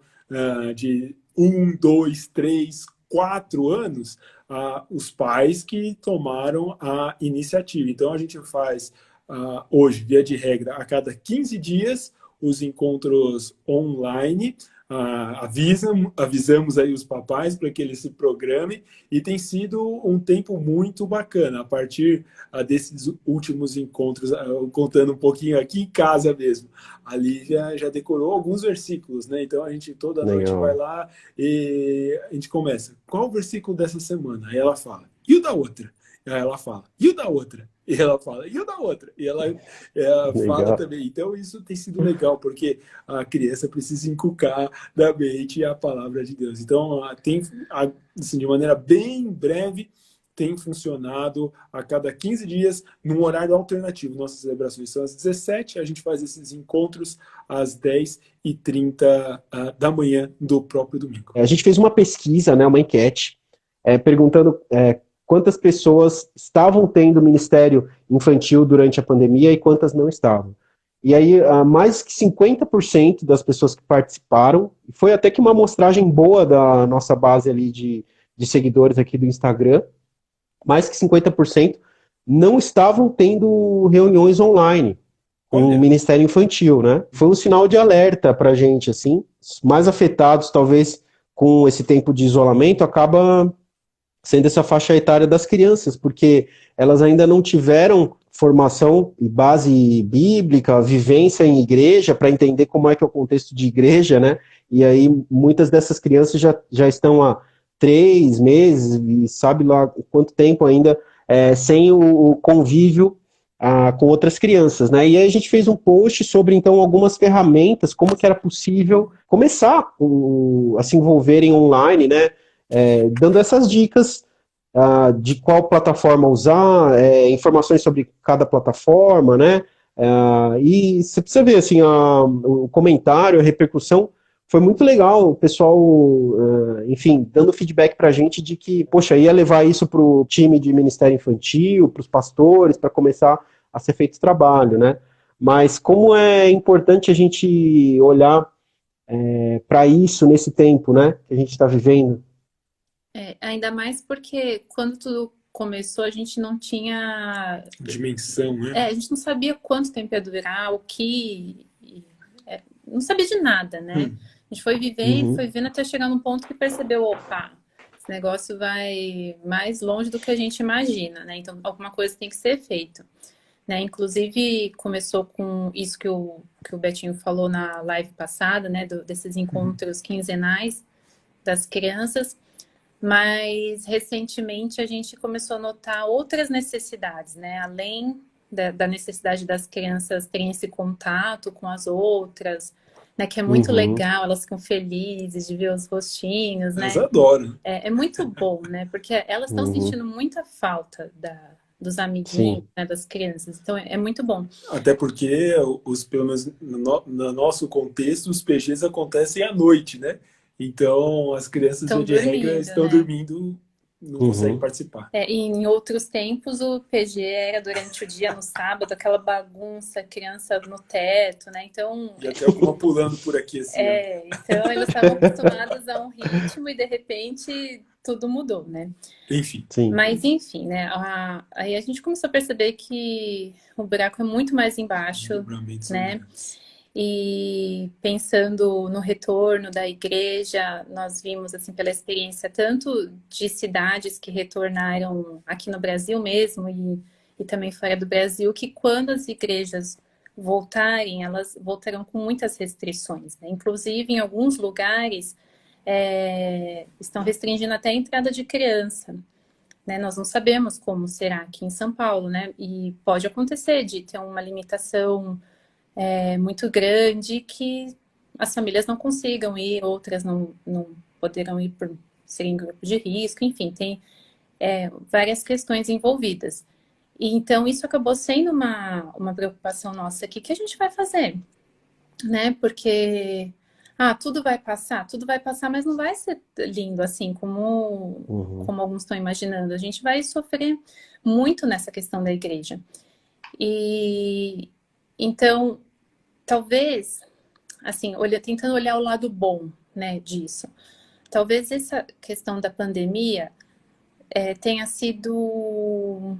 de 1, 2, 3, 4 anos, os pais que tomaram a iniciativa. Então, a gente faz hoje, via de regra, a cada 15 dias, os encontros online. Avisamos aí os papais para que eles se programem, e tem sido um tempo muito bacana. A partir desses últimos encontros, contando um pouquinho aqui em casa mesmo, a Lívia já decorou alguns versículos, né? Então a gente toda noite vai lá e a gente começa, qual o versículo dessa semana? Aí ela fala, e o da outra? Aí ela fala, e o da outra? E ela fala, e o da outra? E ela fala também. Então, isso tem sido legal, porque a criança precisa inculcar da mente a palavra de Deus. Então, assim, de maneira bem breve, tem funcionado a cada 15 dias, num horário alternativo. Nossas celebrações são às 17, a gente faz esses encontros às 10h30 da manhã do próprio domingo. A gente fez uma pesquisa, né, uma enquete, perguntando quantas pessoas estavam tendo ministério infantil durante a pandemia e quantas não estavam. E aí, mais que 50% das pessoas que participaram, foi até que uma amostragem boa da nossa base ali de seguidores aqui do Instagram, mais que 50% não estavam tendo reuniões online com o Ministério Infantil, né? Foi um sinal de alerta pra gente, assim, mais afetados, talvez, com esse tempo de isolamento, acaba sendo essa faixa etária das crianças, porque elas ainda não tiveram formação e base bíblica, vivência em igreja, para entender como é que é o contexto de igreja, né? E aí muitas dessas crianças já estão há 3 meses, e sabe lá quanto tempo ainda, sem o convívio com outras crianças, né? E aí a gente fez um post sobre, então, algumas ferramentas, como que era possível começar a se envolverem online, né? Dando essas dicas de qual plataforma usar, informações sobre cada plataforma, né? E você precisa ver, assim, o comentário, a repercussão foi muito legal, o pessoal, enfim, dando feedback pra gente de que, poxa, ia levar isso pro time de Ministério Infantil, pros pastores, para começar a ser feito esse trabalho, né? Mas como é importante a gente olhar para isso nesse tempo, né, que a gente está vivendo. Ainda mais porque quando tudo começou, a gente não tinha. Dimensão, né? A gente não sabia quanto tempo ia durar, não sabia de nada, né? A gente foi Uhum. vivendo até chegar num ponto que percebeu, opa, esse negócio vai mais longe do que a gente imagina, né? Então, alguma coisa tem que ser feita, né? Inclusive, começou com isso que o Betinho falou na live passada, né? Desses encontros quinzenais das crianças, mas recentemente a gente começou a notar outras necessidades, né? Além da necessidade das crianças terem esse contato com as outras, né? Que é muito Uhum. legal, elas ficam felizes de ver os rostinhos, Elas né? adoram. É muito bom, né? Porque elas estão Uhum. sentindo muita falta dos amiguinhos, Sim. né? Das crianças. Então é muito bom. Até porque, pelo menos no nosso contexto, os PGs acontecem à noite, né? Então, as crianças, via Estão de regra, dormindo, estão né? dormindo, não conseguem Uhum. participar. E em outros tempos, o PG era durante o dia, no sábado, aquela bagunça, criança no teto, né? Então, E até alguma pulando por aqui, assim, ó. então eles estavam acostumados a um ritmo e, de repente, tudo mudou, né? Enfim, Sim. Mas, enfim, né? Aí a gente começou a perceber que o buraco é muito mais embaixo, desdobramentos são né? grandes. E pensando no retorno da igreja, nós vimos, assim, pela experiência tanto de cidades que retornaram aqui no Brasil mesmo e também fora do Brasil, que quando as igrejas voltarem, elas voltarão com muitas restrições, né? Inclusive, em alguns lugares, estão restringindo até a entrada de criança, né? Nós não sabemos como será aqui em São Paulo, né? E pode acontecer de ter uma limitação muito grande que as famílias não consigam ir, outras não poderão ir por serem grupo de risco, enfim, tem várias questões envolvidas. E então isso acabou sendo uma preocupação nossa aqui, que a gente vai fazer, né? Porque tudo vai passar, mas não vai ser lindo assim Uhum. como alguns estão imaginando. A gente vai sofrer muito nessa questão da igreja. E então, talvez assim, tentando olhar o lado bom, né, disso. Talvez essa questão da pandemia tenha sido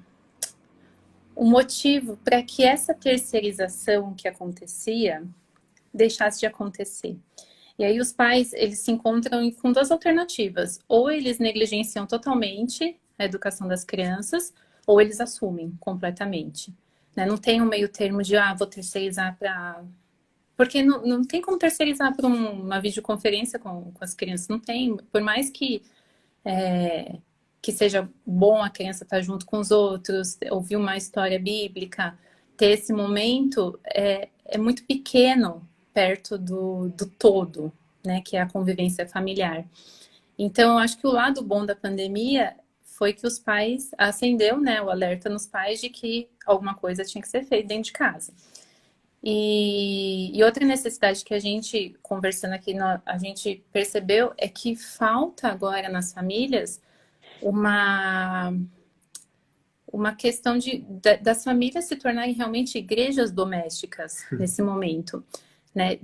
um motivo para que essa terceirização que acontecia deixasse de acontecer. E aí os pais, eles se encontram com duas alternativas. Ou eles negligenciam totalmente a educação das crianças, ou eles assumem completamente. Né? Não tem um meio termo de, vou terceirizar para porque não tem como terceirizar para uma videoconferência com as crianças. Não tem. Por mais que seja bom a criança estar junto com os outros, ouvir uma história bíblica, ter esse momento é muito pequeno perto do todo, né? Que é a convivência familiar. Então, eu acho que o lado bom da pandemia foi que os pais acendeu, né, o alerta nos pais de que alguma coisa tinha que ser feita dentro de casa. E outra necessidade que a gente, conversando aqui, a gente percebeu é que falta agora nas famílias uma, uma questão das famílias se tornarem realmente igrejas domésticas nesse momento, né?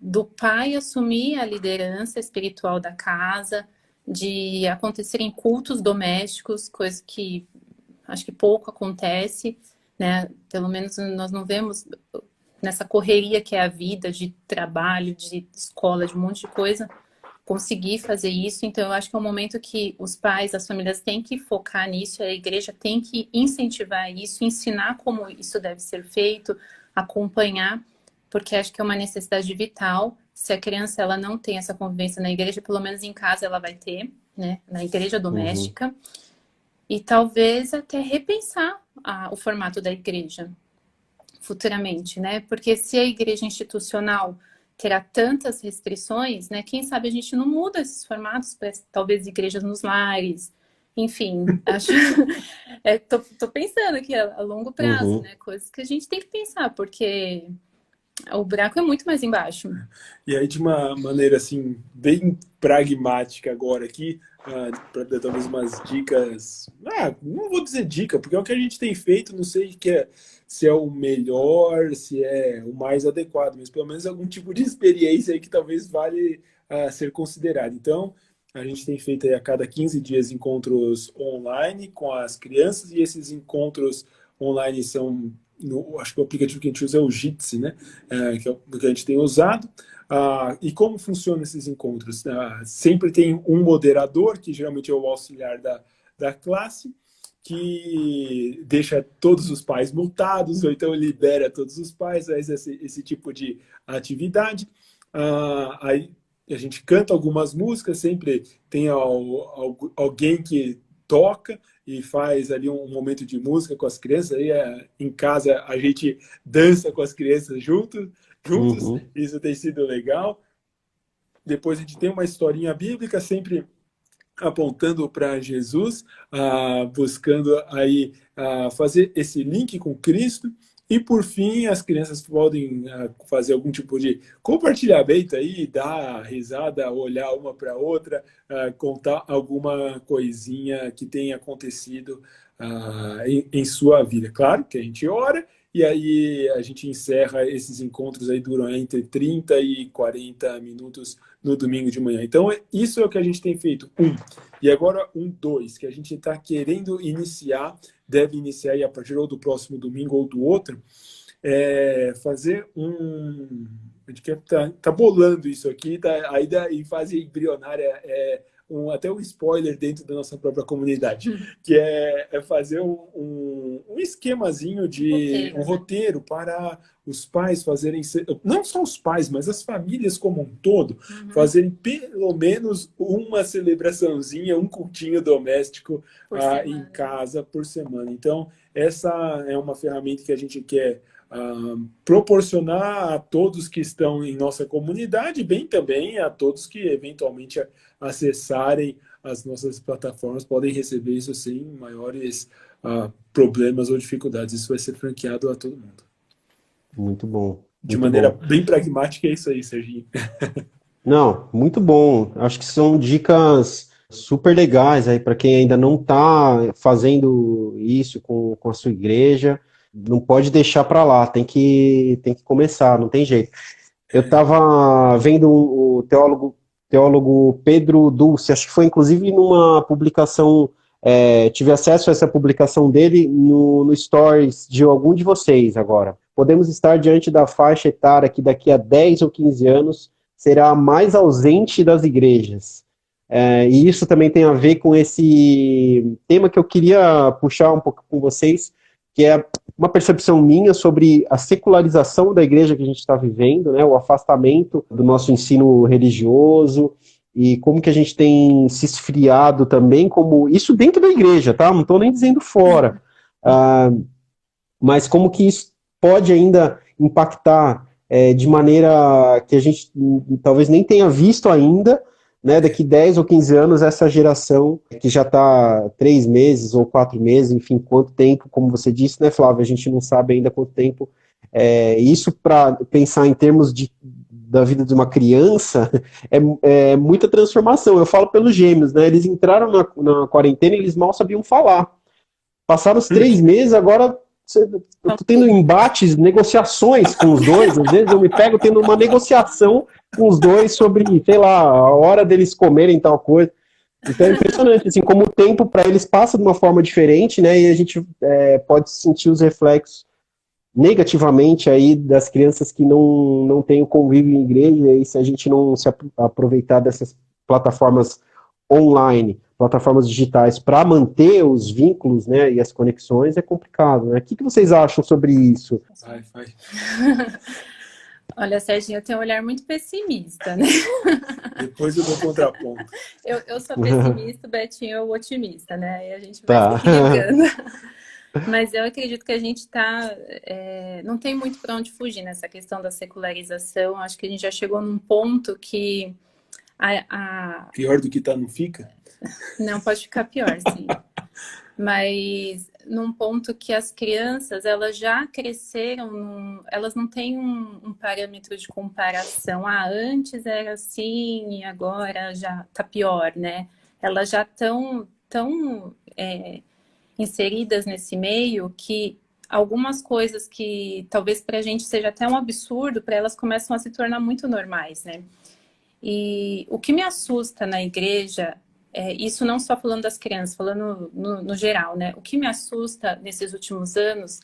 Do pai assumir a liderança espiritual da casa, de acontecerem cultos domésticos, coisa que acho que pouco acontece, né? Pelo menos nós não vemos nessa correria que é a vida de trabalho, de escola, de um monte de coisa, conseguir fazer isso. Então, eu acho que é um momento que os pais, as famílias têm que focar nisso, a igreja tem que incentivar isso, ensinar como isso deve ser feito, acompanhar, porque acho que é uma necessidade vital. Se a criança ela não tem essa convivência na igreja, pelo menos em casa ela vai ter, né, na igreja Uhum. doméstica, e talvez até repensar o formato da igreja futuramente, né? Porque se a igreja institucional terá tantas restrições, né? Quem sabe a gente não muda esses formatos para talvez igrejas nos lares, enfim, acho. Tô pensando aqui a longo prazo, Uhum. né? Coisas que a gente tem que pensar, porque o buraco é muito mais embaixo. E aí, de uma maneira assim, bem pragmática agora aqui, para dar talvez umas dicas. Não vou dizer dica, porque é o que a gente tem feito, não sei se é o melhor, se é o mais adequado, mas pelo menos algum tipo de experiência aí que talvez vale ser considerado. Então, A gente tem feito aí a cada 15 dias encontros online com as crianças, e esses encontros online são, acho que o aplicativo que a gente usa é o Jitsi, né? Que é o que a gente tem usado. E como funcionam esses encontros? Sempre tem um moderador, que geralmente é o auxiliar da classe, que deixa todos os pais multados, ou então libera todos os pais, faz esse tipo de atividade. Aí a gente canta algumas músicas, sempre tem alguém que toca e faz ali um momento de música com as crianças. Aí em casa a gente dança com as crianças juntos, Uhum. isso tem sido legal. Depois a gente tem uma historinha bíblica, sempre apontando para Jesus, buscando aí fazer esse link com Cristo. E por fim, as crianças podem fazer algum tipo de compartilhamento aí, dar risada, olhar uma para outra, contar alguma coisinha que tenha acontecido em sua vida. Claro que a gente ora, e aí a gente encerra esses encontros aí, duram entre 30 e 40 minutos no domingo de manhã. Então, isso é o que a gente tem feito. E agora dois, que a gente está querendo iniciar, deve iniciar aí a partir ou do próximo domingo ou do outro, fazer a gente tá bolando isso aqui, ainda em fase embrionária, até um spoiler dentro da nossa própria comunidade, que é fazer um esquemazinho de um roteiro para os pais fazerem, não só os pais, mas as famílias como um todo, fazerem pelo menos uma celebraçãozinha, um cultinho doméstico em casa por semana. Então, essa é uma ferramenta que a gente quer proporcionar a todos que estão em nossa comunidade, bem também a todos que eventualmente acessarem as nossas plataformas, podem receber isso sem maiores problemas ou dificuldades. Isso vai ser franqueado a todo mundo. Muito bom, De muito maneira bom. bem pragmática, é isso aí, Serginho. Não, muito bom. Acho que são dicas super legais aí para quem ainda não está fazendo isso com a sua igreja. Não pode deixar para lá, tem que começar, não tem jeito. Eu estava vendo o teólogo Pedro Dulce, acho que foi inclusive numa publicação, tive acesso a essa publicação dele no Stories de algum de vocês agora. Podemos estar diante da faixa etária que daqui a 10 ou 15 anos será a mais ausente das igrejas. E isso também tem a ver com esse tema que eu queria puxar um pouco com vocês, que é uma percepção minha sobre a secularização da igreja que a gente está vivendo, né, o afastamento do nosso ensino religioso e como que a gente tem se esfriado também, como isso dentro da igreja, tá? Não estou nem dizendo fora, mas como que isso pode ainda impactar de maneira que a gente talvez nem tenha visto ainda, né, daqui 10 ou 15 anos, essa geração que já está 3 meses ou 4 meses, enfim, quanto tempo, como você disse, né, Flávio, a gente não sabe ainda quanto tempo, isso para pensar em termos da vida de uma criança, é muita transformação. Eu falo pelos gêmeos, né, eles entraram na quarentena e eles mal sabiam falar. Passaram os 3 meses, agora eu tô tendo embates, negociações com os dois, às vezes eu me pego tendo uma negociação com os dois sobre, sei lá, a hora deles comerem tal coisa. Então é impressionante, assim, como o tempo para eles passa de uma forma diferente, né, e a gente pode sentir os reflexos negativamente aí das crianças que não têm o convívio em igreja, e se a gente não se aproveitar dessas plataformas online, plataformas digitais, para manter os vínculos, né, e as conexões, é complicado, né? O que vocês acham sobre isso? Vai. Olha, Serginho, eu tenho um olhar muito pessimista, né? Depois eu dou contraponto. Eu sou pessimista, o Betinho é o otimista, né? E a gente vai Tá. se equilibrando. Mas eu acredito que a gente não tem muito para onde fugir nessa questão da secularização. Acho que a gente já chegou num ponto que Pior do que tá, não fica? Não, pode ficar pior, sim. Mas num ponto que as crianças, elas já cresceram, elas não têm um parâmetro de comparação. Antes era assim e agora já tá pior, né? Elas já estão tão inseridas nesse meio que algumas coisas que talvez para a gente seja até um absurdo, para elas começam a se tornar muito normais, né? E o que me assusta na igreja, isso não só falando das crianças, falando no geral, né? O que me assusta nesses últimos anos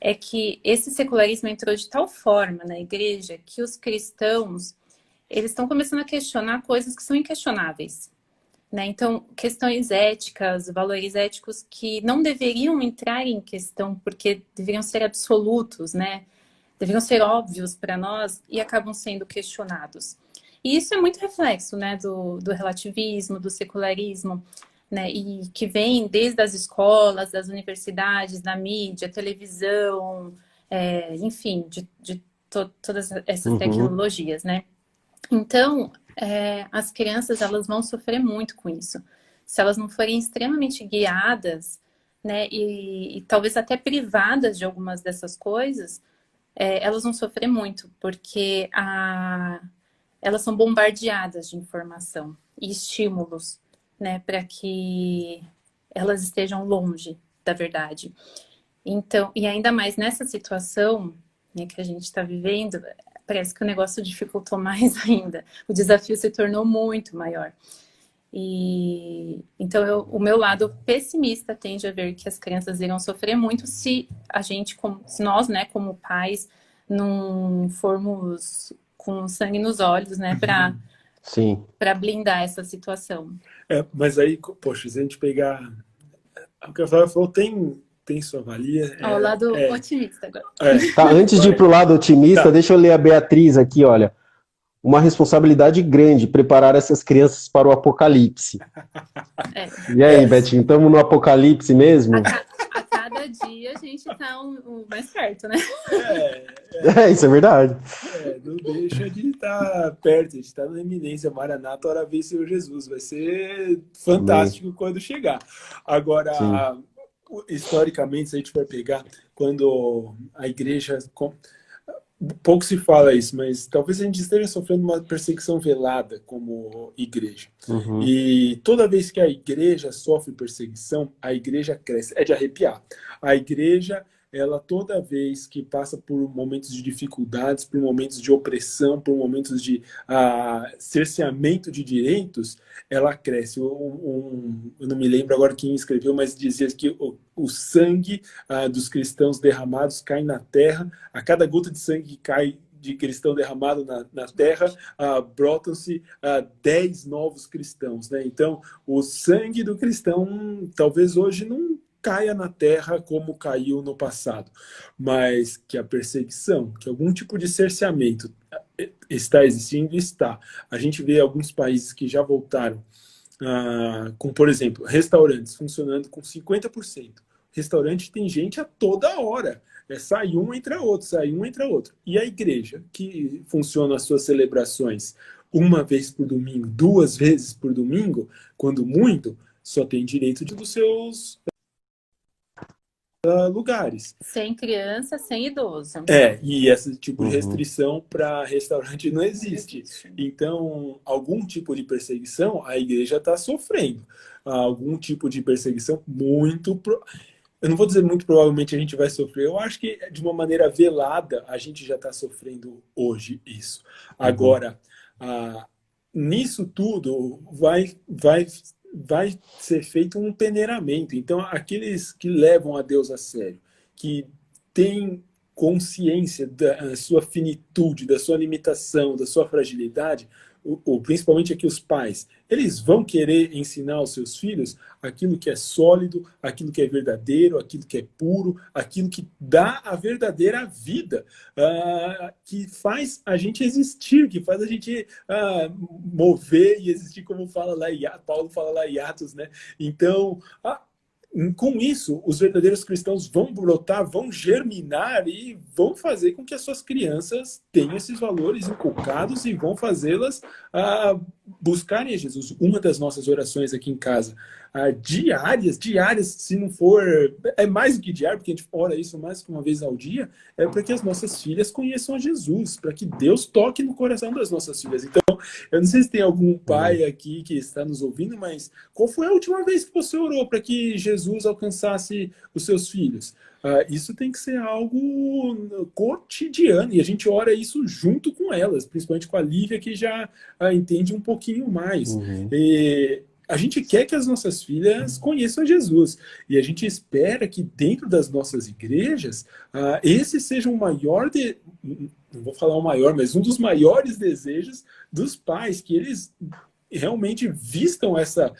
é que esse secularismo entrou de tal forma na igreja que os cristãos, eles estão começando a questionar coisas que são inquestionáveis, né? Então, questões éticas, valores éticos que não deveriam entrar em questão porque deveriam ser absolutos, né? Deveriam ser óbvios para nós e acabam sendo questionados. E isso é muito reflexo, né, do relativismo, do secularismo, né, e que vem desde as escolas, das universidades, da mídia, televisão, enfim, de todas essas Uhum. tecnologias, né? Então, as crianças, elas vão sofrer muito com isso. Se elas não forem extremamente guiadas, né, e talvez até privadas de algumas dessas coisas, elas vão sofrer muito, porque elas são bombardeadas de informação e estímulos, né, para que elas estejam longe da verdade. Então, e ainda mais nessa situação, né, que a gente está vivendo, parece que o negócio dificultou mais ainda. O desafio se tornou muito maior. E então o meu lado pessimista tende a ver que as crianças irão sofrer muito se a gente, se nós, né, como pais, não formos com sangue nos olhos, né, Sim. para blindar essa situação. Mas aí, poxa, se a gente pegar o que a Flávia falou, tem sua valia. Ao lado otimista agora. Tá, antes de ir pro lado otimista, Tá. deixa eu ler a Beatriz aqui, olha. Uma responsabilidade grande, preparar essas crianças para o apocalipse. E aí, Betinho, estamos no apocalipse mesmo? A cada dia a gente está mais perto, né? Isso é verdade. Não deixa de estar perto, a gente está na iminência. Maranata, hora vem Senhor Jesus. Vai ser fantástico quando chegar. Agora, Sim. historicamente, se a gente for pegar, quando a igreja... Pouco se fala isso, mas talvez a gente esteja sofrendo uma perseguição velada como igreja. Uhum. E toda vez que a igreja sofre perseguição, a igreja cresce. É de arrepiar. A igreja, ela toda vez que passa por momentos de dificuldades, por momentos de opressão, por momentos de cerceamento de direitos, ela cresce. Eu não me lembro agora quem escreveu, mas dizia que o sangue dos cristãos derramados cai na terra. A cada gota de sangue que cai de cristão derramado na terra, brotam-se 10 novos cristãos, né? Então, o sangue do cristão talvez hoje não caia na terra como caiu no passado, mas que a perseguição, que algum tipo de cerceamento está existindo, está. A gente vê alguns países que já voltaram com, por exemplo, restaurantes funcionando com 50%. Restaurante tem gente a toda hora. Sai um, entra outro, sai um, entra outro. E a igreja, que funciona as suas celebrações uma vez por domingo, 2 vezes por domingo, quando muito, só tem direito dos seus lugares. Sem criança, sem idoso. E esse tipo de restrição para restaurante não existe. Então, algum tipo de perseguição, a igreja está sofrendo. Algum tipo de perseguição muito... Eu não vou dizer muito provavelmente a gente vai sofrer. Eu acho que de uma maneira velada a gente já está sofrendo hoje isso. Agora, nisso tudo vai ser feito um peneiramento. Então, aqueles que levam a Deus a sério, que têm consciência da sua finitude, da sua limitação, da sua fragilidade, principalmente aqui os pais, eles vão querer ensinar aos seus filhos aquilo que é sólido, aquilo que é verdadeiro, aquilo que é puro, aquilo que dá a verdadeira vida, que faz a gente existir, que faz a gente mover e existir, como fala lá, Paulo fala lá em Atos, né? Então, com isso, os verdadeiros cristãos vão brotar, vão germinar e vão fazer com que as suas crianças tenham esses valores inculcados e vão fazê-las buscarem a Jesus. Uma das nossas orações aqui em casa, diárias, se não for... É mais do que diário, porque a gente ora isso mais que uma vez ao dia, é para que as nossas filhas conheçam a Jesus, para que Deus toque no coração das nossas filhas. Então, Então, eu não sei se tem algum Uhum. pai aqui que está nos ouvindo, mas qual foi a última vez que você orou para que Jesus alcançasse os seus filhos? Isso tem que ser algo cotidiano e a gente ora isso junto com elas, principalmente com a Lívia, que já entende um pouquinho mais. Uhum. E a gente quer que as nossas filhas conheçam Jesus e a gente espera que dentro das nossas igrejas esse seja o maior, não vou falar o maior, mas um dos maiores desejos dos pais, que eles realmente vistam essa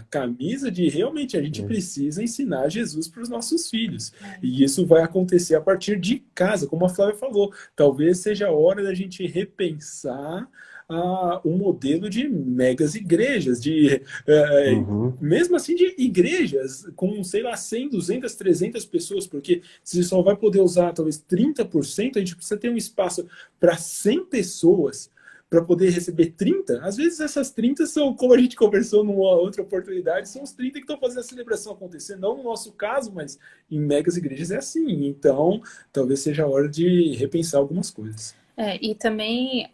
camisa de realmente a gente É. precisa ensinar Jesus para os nossos filhos. É. E isso vai acontecer a partir de casa, como a Flávia falou. Talvez seja a hora da gente repensar um modelo de megas igrejas, Uhum. mesmo assim de igrejas com, sei lá, 100, 200, 300 pessoas, porque se só vai poder usar talvez 30%, a gente precisa ter um espaço para 100 pessoas para poder receber 30. Às vezes essas 30 são, como a gente conversou numa outra oportunidade, são os 30 que estão fazendo a celebração acontecer, não no nosso caso, mas em megas igrejas é assim. Então, talvez seja a hora de repensar algumas coisas. E também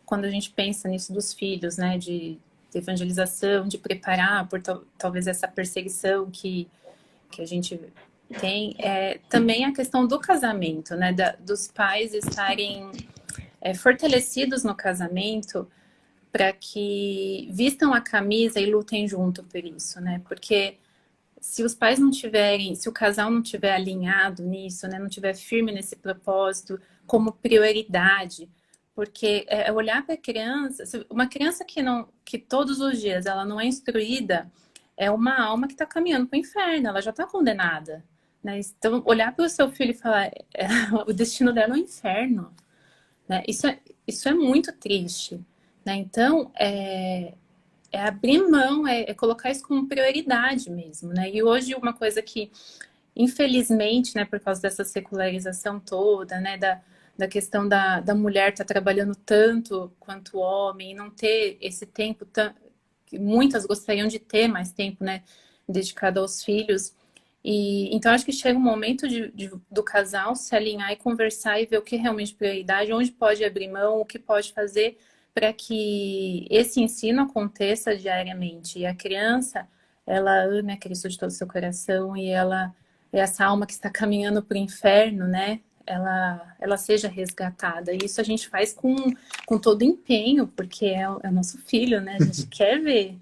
quando a gente pensa nisso dos filhos, né, de evangelização, de preparar por talvez essa perseguição que a gente tem, também a questão do casamento, né, dos pais estarem fortalecidos no casamento para que vistam a camisa e lutem junto por isso, né, porque se os pais não tiverem, se o casal não tiver alinhado nisso, né, não tiver firme nesse propósito como prioridade, porque olhar para a criança, uma criança que todos os dias ela não é instruída, é uma alma que está caminhando para o inferno, ela já está condenada, né? Então, olhar para o seu filho e falar, o destino dela é o inferno, né? Isso é muito triste, né? Então, abrir mão, colocar isso como prioridade mesmo, né? E hoje uma coisa que, infelizmente, né, por causa dessa secularização toda, né, da questão da mulher estar trabalhando tanto quanto o homem, e não ter esse tempo, que muitas gostariam de ter mais tempo, né, dedicado aos filhos. E então acho que chega um momento do casal se alinhar e conversar e ver o que é realmente prioridade, onde pode abrir mão, o que pode fazer para que esse ensino aconteça diariamente. E a criança, ela ame a Cristo de todo o seu coração e ela é essa alma que está caminhando para o inferno, né? Ela seja resgatada. E isso a gente faz com todo empenho, porque é o nosso filho, né? A gente quer ver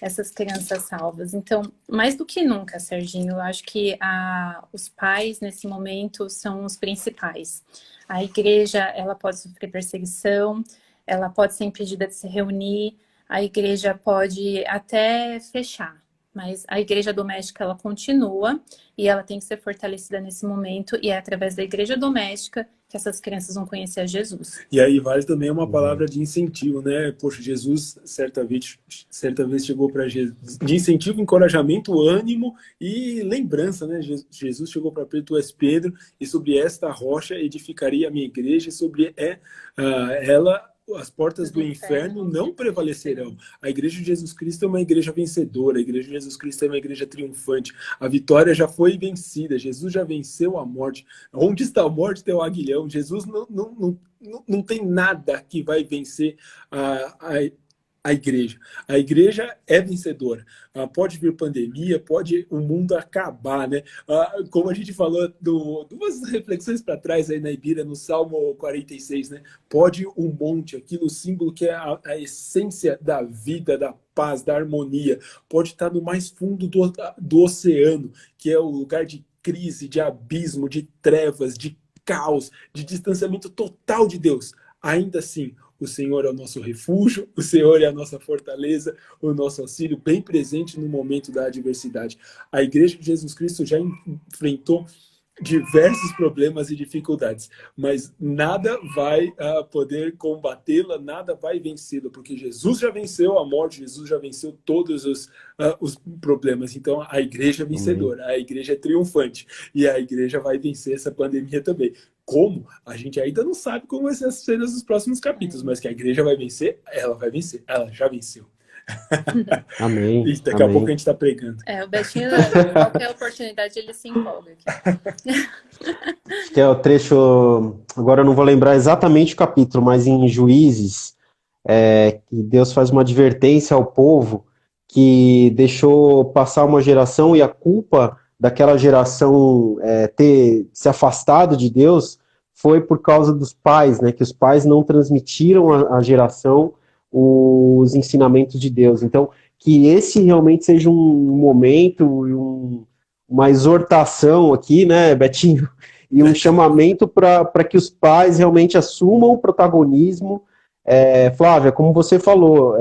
essas crianças salvas. Então, mais do que nunca, Serginho, eu acho que os pais, nesse momento, são os principais. A igreja, ela pode sofrer perseguição, ela pode ser impedida de se reunir, a igreja pode até fechar, mas a igreja doméstica, ela continua e ela tem que ser fortalecida nesse momento, e é através da igreja doméstica que essas crianças vão conhecer a Jesus. E aí vale também uma Uhum. palavra de incentivo, né? Poxa, Jesus certa vez chegou para Jesus de incentivo, encorajamento, ânimo e lembrança, né? Jesus chegou para Pedro: tu és Pedro, e sobre esta rocha edificaria a minha igreja, e sobre ela as portas do inferno não prevalecerão. A igreja de Jesus Cristo é uma igreja vencedora, a igreja de Jesus Cristo é uma igreja triunfante. A vitória já foi vencida, Jesus já venceu a morte. Onde está a morte, tem o aguilhão. Jesus não tem nada que vai vencer a igreja. A igreja é vencedora. Pode vir pandemia, pode o mundo acabar, né? Como a gente falou duas reflexões para trás aí na Ibira, no Salmo 46, né? Pode um monte, aquilo símbolo que é a essência da vida, da paz, da harmonia, pode estar no mais fundo do oceano, que é o lugar de crise, de abismo, de trevas, de caos, de distanciamento total de Deus. Ainda assim, o Senhor é o nosso refúgio, o Senhor é a nossa fortaleza, o nosso auxílio bem presente no momento da adversidade. A Igreja de Jesus Cristo já enfrentou diversos problemas e dificuldades, mas nada vai poder combatê-la, nada vai vencê-la, porque Jesus já venceu a morte, Jesus já venceu todos os problemas. Então a igreja é Amém. vencedora, a igreja é triunfante, e a igreja vai vencer essa pandemia também. Como? A gente ainda não sabe como vai ser as cenas dos próximos capítulos, mas que a igreja vai vencer, ela já venceu. Amém, E daqui a pouco a amém. gente está pregando. O Betinho, qualquer oportunidade, ele se empolga aqui. Acho que é o trecho, agora eu não vou lembrar exatamente o capítulo, mas em Juízes, que Deus faz uma advertência ao povo que deixou passar uma geração e a culpa daquela geração ter se afastado de Deus foi por causa dos pais, né? Que os pais não transmitiram à geração os ensinamentos de Deus. Então, que esse realmente seja um momento, uma exortação aqui, né, Betinho? E um chamamento para que os pais realmente assumam o protagonismo. Flávia, como você falou,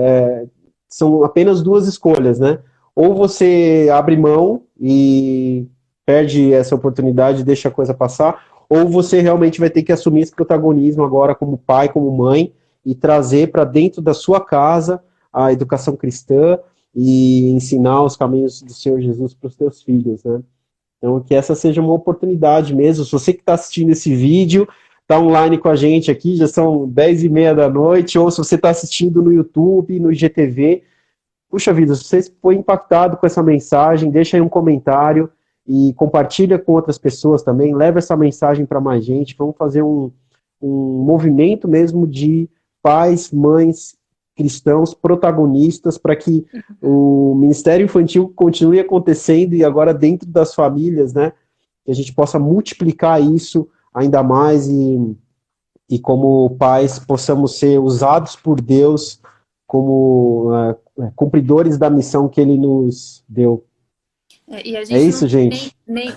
são apenas duas escolhas, né? Ou você abre mão e perde essa oportunidade e deixa a coisa passar, ou você realmente vai ter que assumir esse protagonismo agora como pai, como mãe, e trazer para dentro da sua casa a educação cristã e ensinar os caminhos do Senhor Jesus para os teus filhos, né? Então, que essa seja uma oportunidade mesmo. Se você que está assistindo esse vídeo, está online com a gente aqui, já são 10h30 da noite, ou se você está assistindo no YouTube, no IGTV, puxa vida, se você foi impactado com essa mensagem, deixa aí um comentário e compartilha com outras pessoas também, leva essa mensagem para mais gente, vamos fazer um movimento mesmo de pais, mães, cristãos, protagonistas, para que o Ministério Infantil continue acontecendo e agora dentro das famílias, né, que a gente possa multiplicar isso ainda mais e como pais possamos ser usados por Deus como cumpridores da missão que Ele nos deu. E a É gente isso, não gente? nem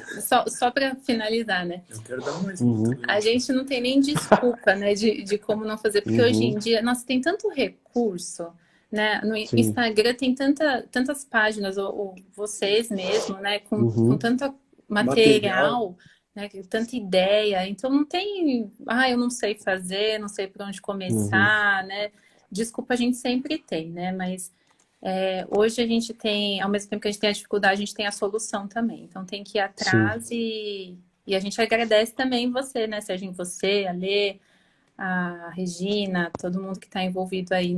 só para finalizar, né? Eu quero dar mais. A gente não tem nem desculpa, né, de como não fazer, porque hoje em dia, nossa, tem tanto recurso, né? No Sim. Instagram tem tantas páginas, ou vocês mesmo, né, com tanto material, né, tanta ideia. Então não tem, eu não sei fazer, não sei por onde começar, né? Desculpa a gente sempre tem, né? Mas hoje a gente tem, ao mesmo tempo que a gente tem a dificuldade, a gente tem a solução também. Então tem que ir atrás e a gente agradece também você, né? Serginho, você, a Lê, a Regina, todo mundo que está envolvido aí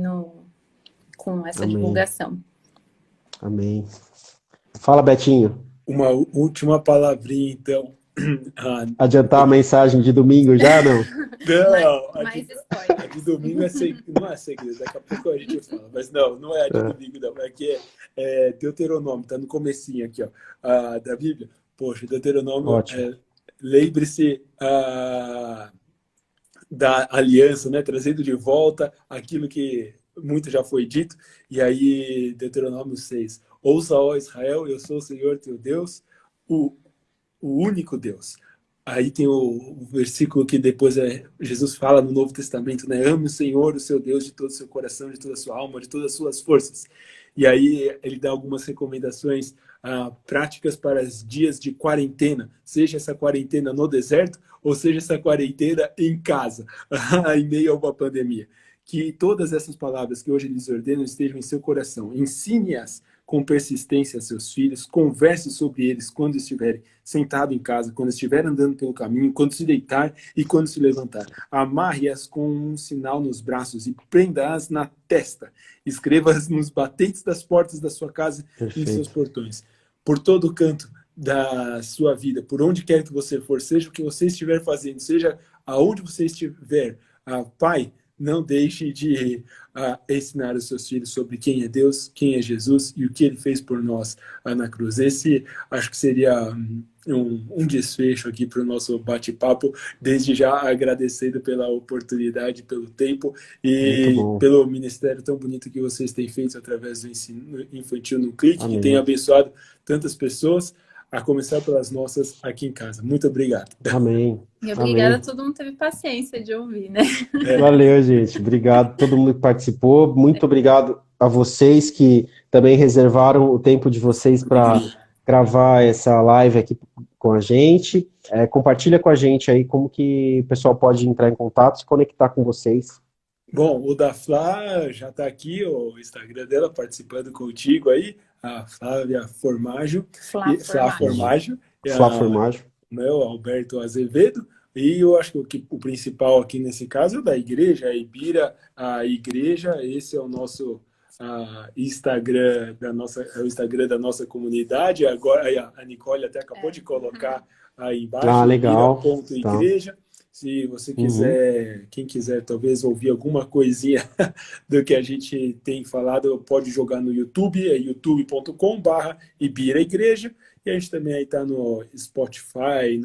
com essa Amém. divulgação. Amém. Fala, Betinho. Uma última palavrinha, então. Adiantar a mensagem de domingo já, não? Não, mais spoiler. A de domingo não é segredo, daqui a pouco a gente fala. Mas não é a de domingo, não. Aqui é Deuteronômio, tá no comecinho aqui, ó, da Bíblia. Poxa, Deuteronômio, lembre-se da aliança, né? Trazendo de volta aquilo que muito já foi dito. E aí, Deuteronômio 6. Ouça, ó Israel, eu sou o Senhor teu Deus, o único Deus. Aí tem o versículo que depois Jesus fala no Novo Testamento, né? Ame o Senhor, o seu Deus, de todo o seu coração, de toda a sua alma, de todas as suas forças. E aí ele dá algumas recomendações práticas para os dias de quarentena, seja essa quarentena no deserto ou seja essa quarentena em casa, em meio a uma pandemia. Que todas essas palavras que hoje lhes ordeno estejam em seu coração. Ensine-as com persistência a seus filhos, converse sobre eles quando estiverem sentado em casa, quando estiver andando pelo caminho, quando se deitar e quando se levantar. Amarre-as com um sinal nos braços e prenda-as na testa. Escreva-as nos batentes das portas da sua casa e em seus portões. Por todo o canto da sua vida, por onde quer que você for, seja o que você estiver fazendo, seja aonde você estiver, Pai, não deixe de ensinar os seus filhos sobre quem é Deus, quem é Jesus e o que ele fez por nós na cruz. Esse acho que seria um desfecho aqui para o nosso bate-papo, desde já agradecendo pela oportunidade, pelo tempo e pelo ministério tão bonito que vocês têm feito através do ensino infantil no Clique, que tem abençoado tantas pessoas, a começar pelas nossas aqui em casa. Muito obrigado. Amém. E obrigada a todo mundo que teve paciência de ouvir, né? Valeu, gente. Obrigado a todo mundo que participou. Muito obrigado a vocês que também reservaram o tempo de vocês para gravar essa live aqui com a gente. Compartilha com a gente aí como que o pessoal pode entrar em contato, se conectar com vocês. Bom, o da Flá já está aqui, o Instagram dela, participando contigo aí, a Flávia Formaggio. Flá Formaggio. Flá Formaggio. O Alberto Azevedo. E eu acho que o principal aqui nesse caso é da igreja, a Ibira, a igreja. Esse é o nosso o Instagram da nossa comunidade. Agora a Nicole até acabou de colocar aí embaixo, Legal. Tá. ibira.igreja. Se você Uhum. quiser, quem quiser talvez ouvir alguma coisinha do que a gente tem falado, pode jogar no YouTube, é youtube.com/ibiraigreja. E a gente também aí está no Spotify,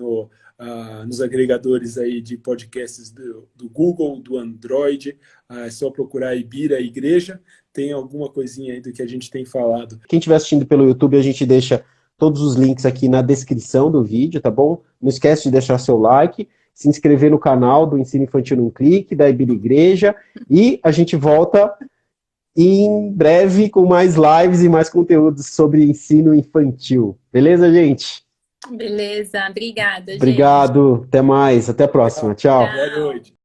nos agregadores aí de podcasts do Google, do Android. É só procurar Ibira Igreja. Tem alguma coisinha aí do que a gente tem falado. Quem estiver assistindo pelo YouTube, a gente deixa todos os links aqui na descrição do vídeo, tá bom? Não esquece de deixar seu like, se inscrever no canal do Ensino Infantil num Clique, da Ibira Igreja, e a gente volta em breve com mais lives e mais conteúdos sobre ensino infantil. Beleza, gente? Beleza, obrigada, gente. Obrigado, até mais, até a próxima. Tchau. Boa noite.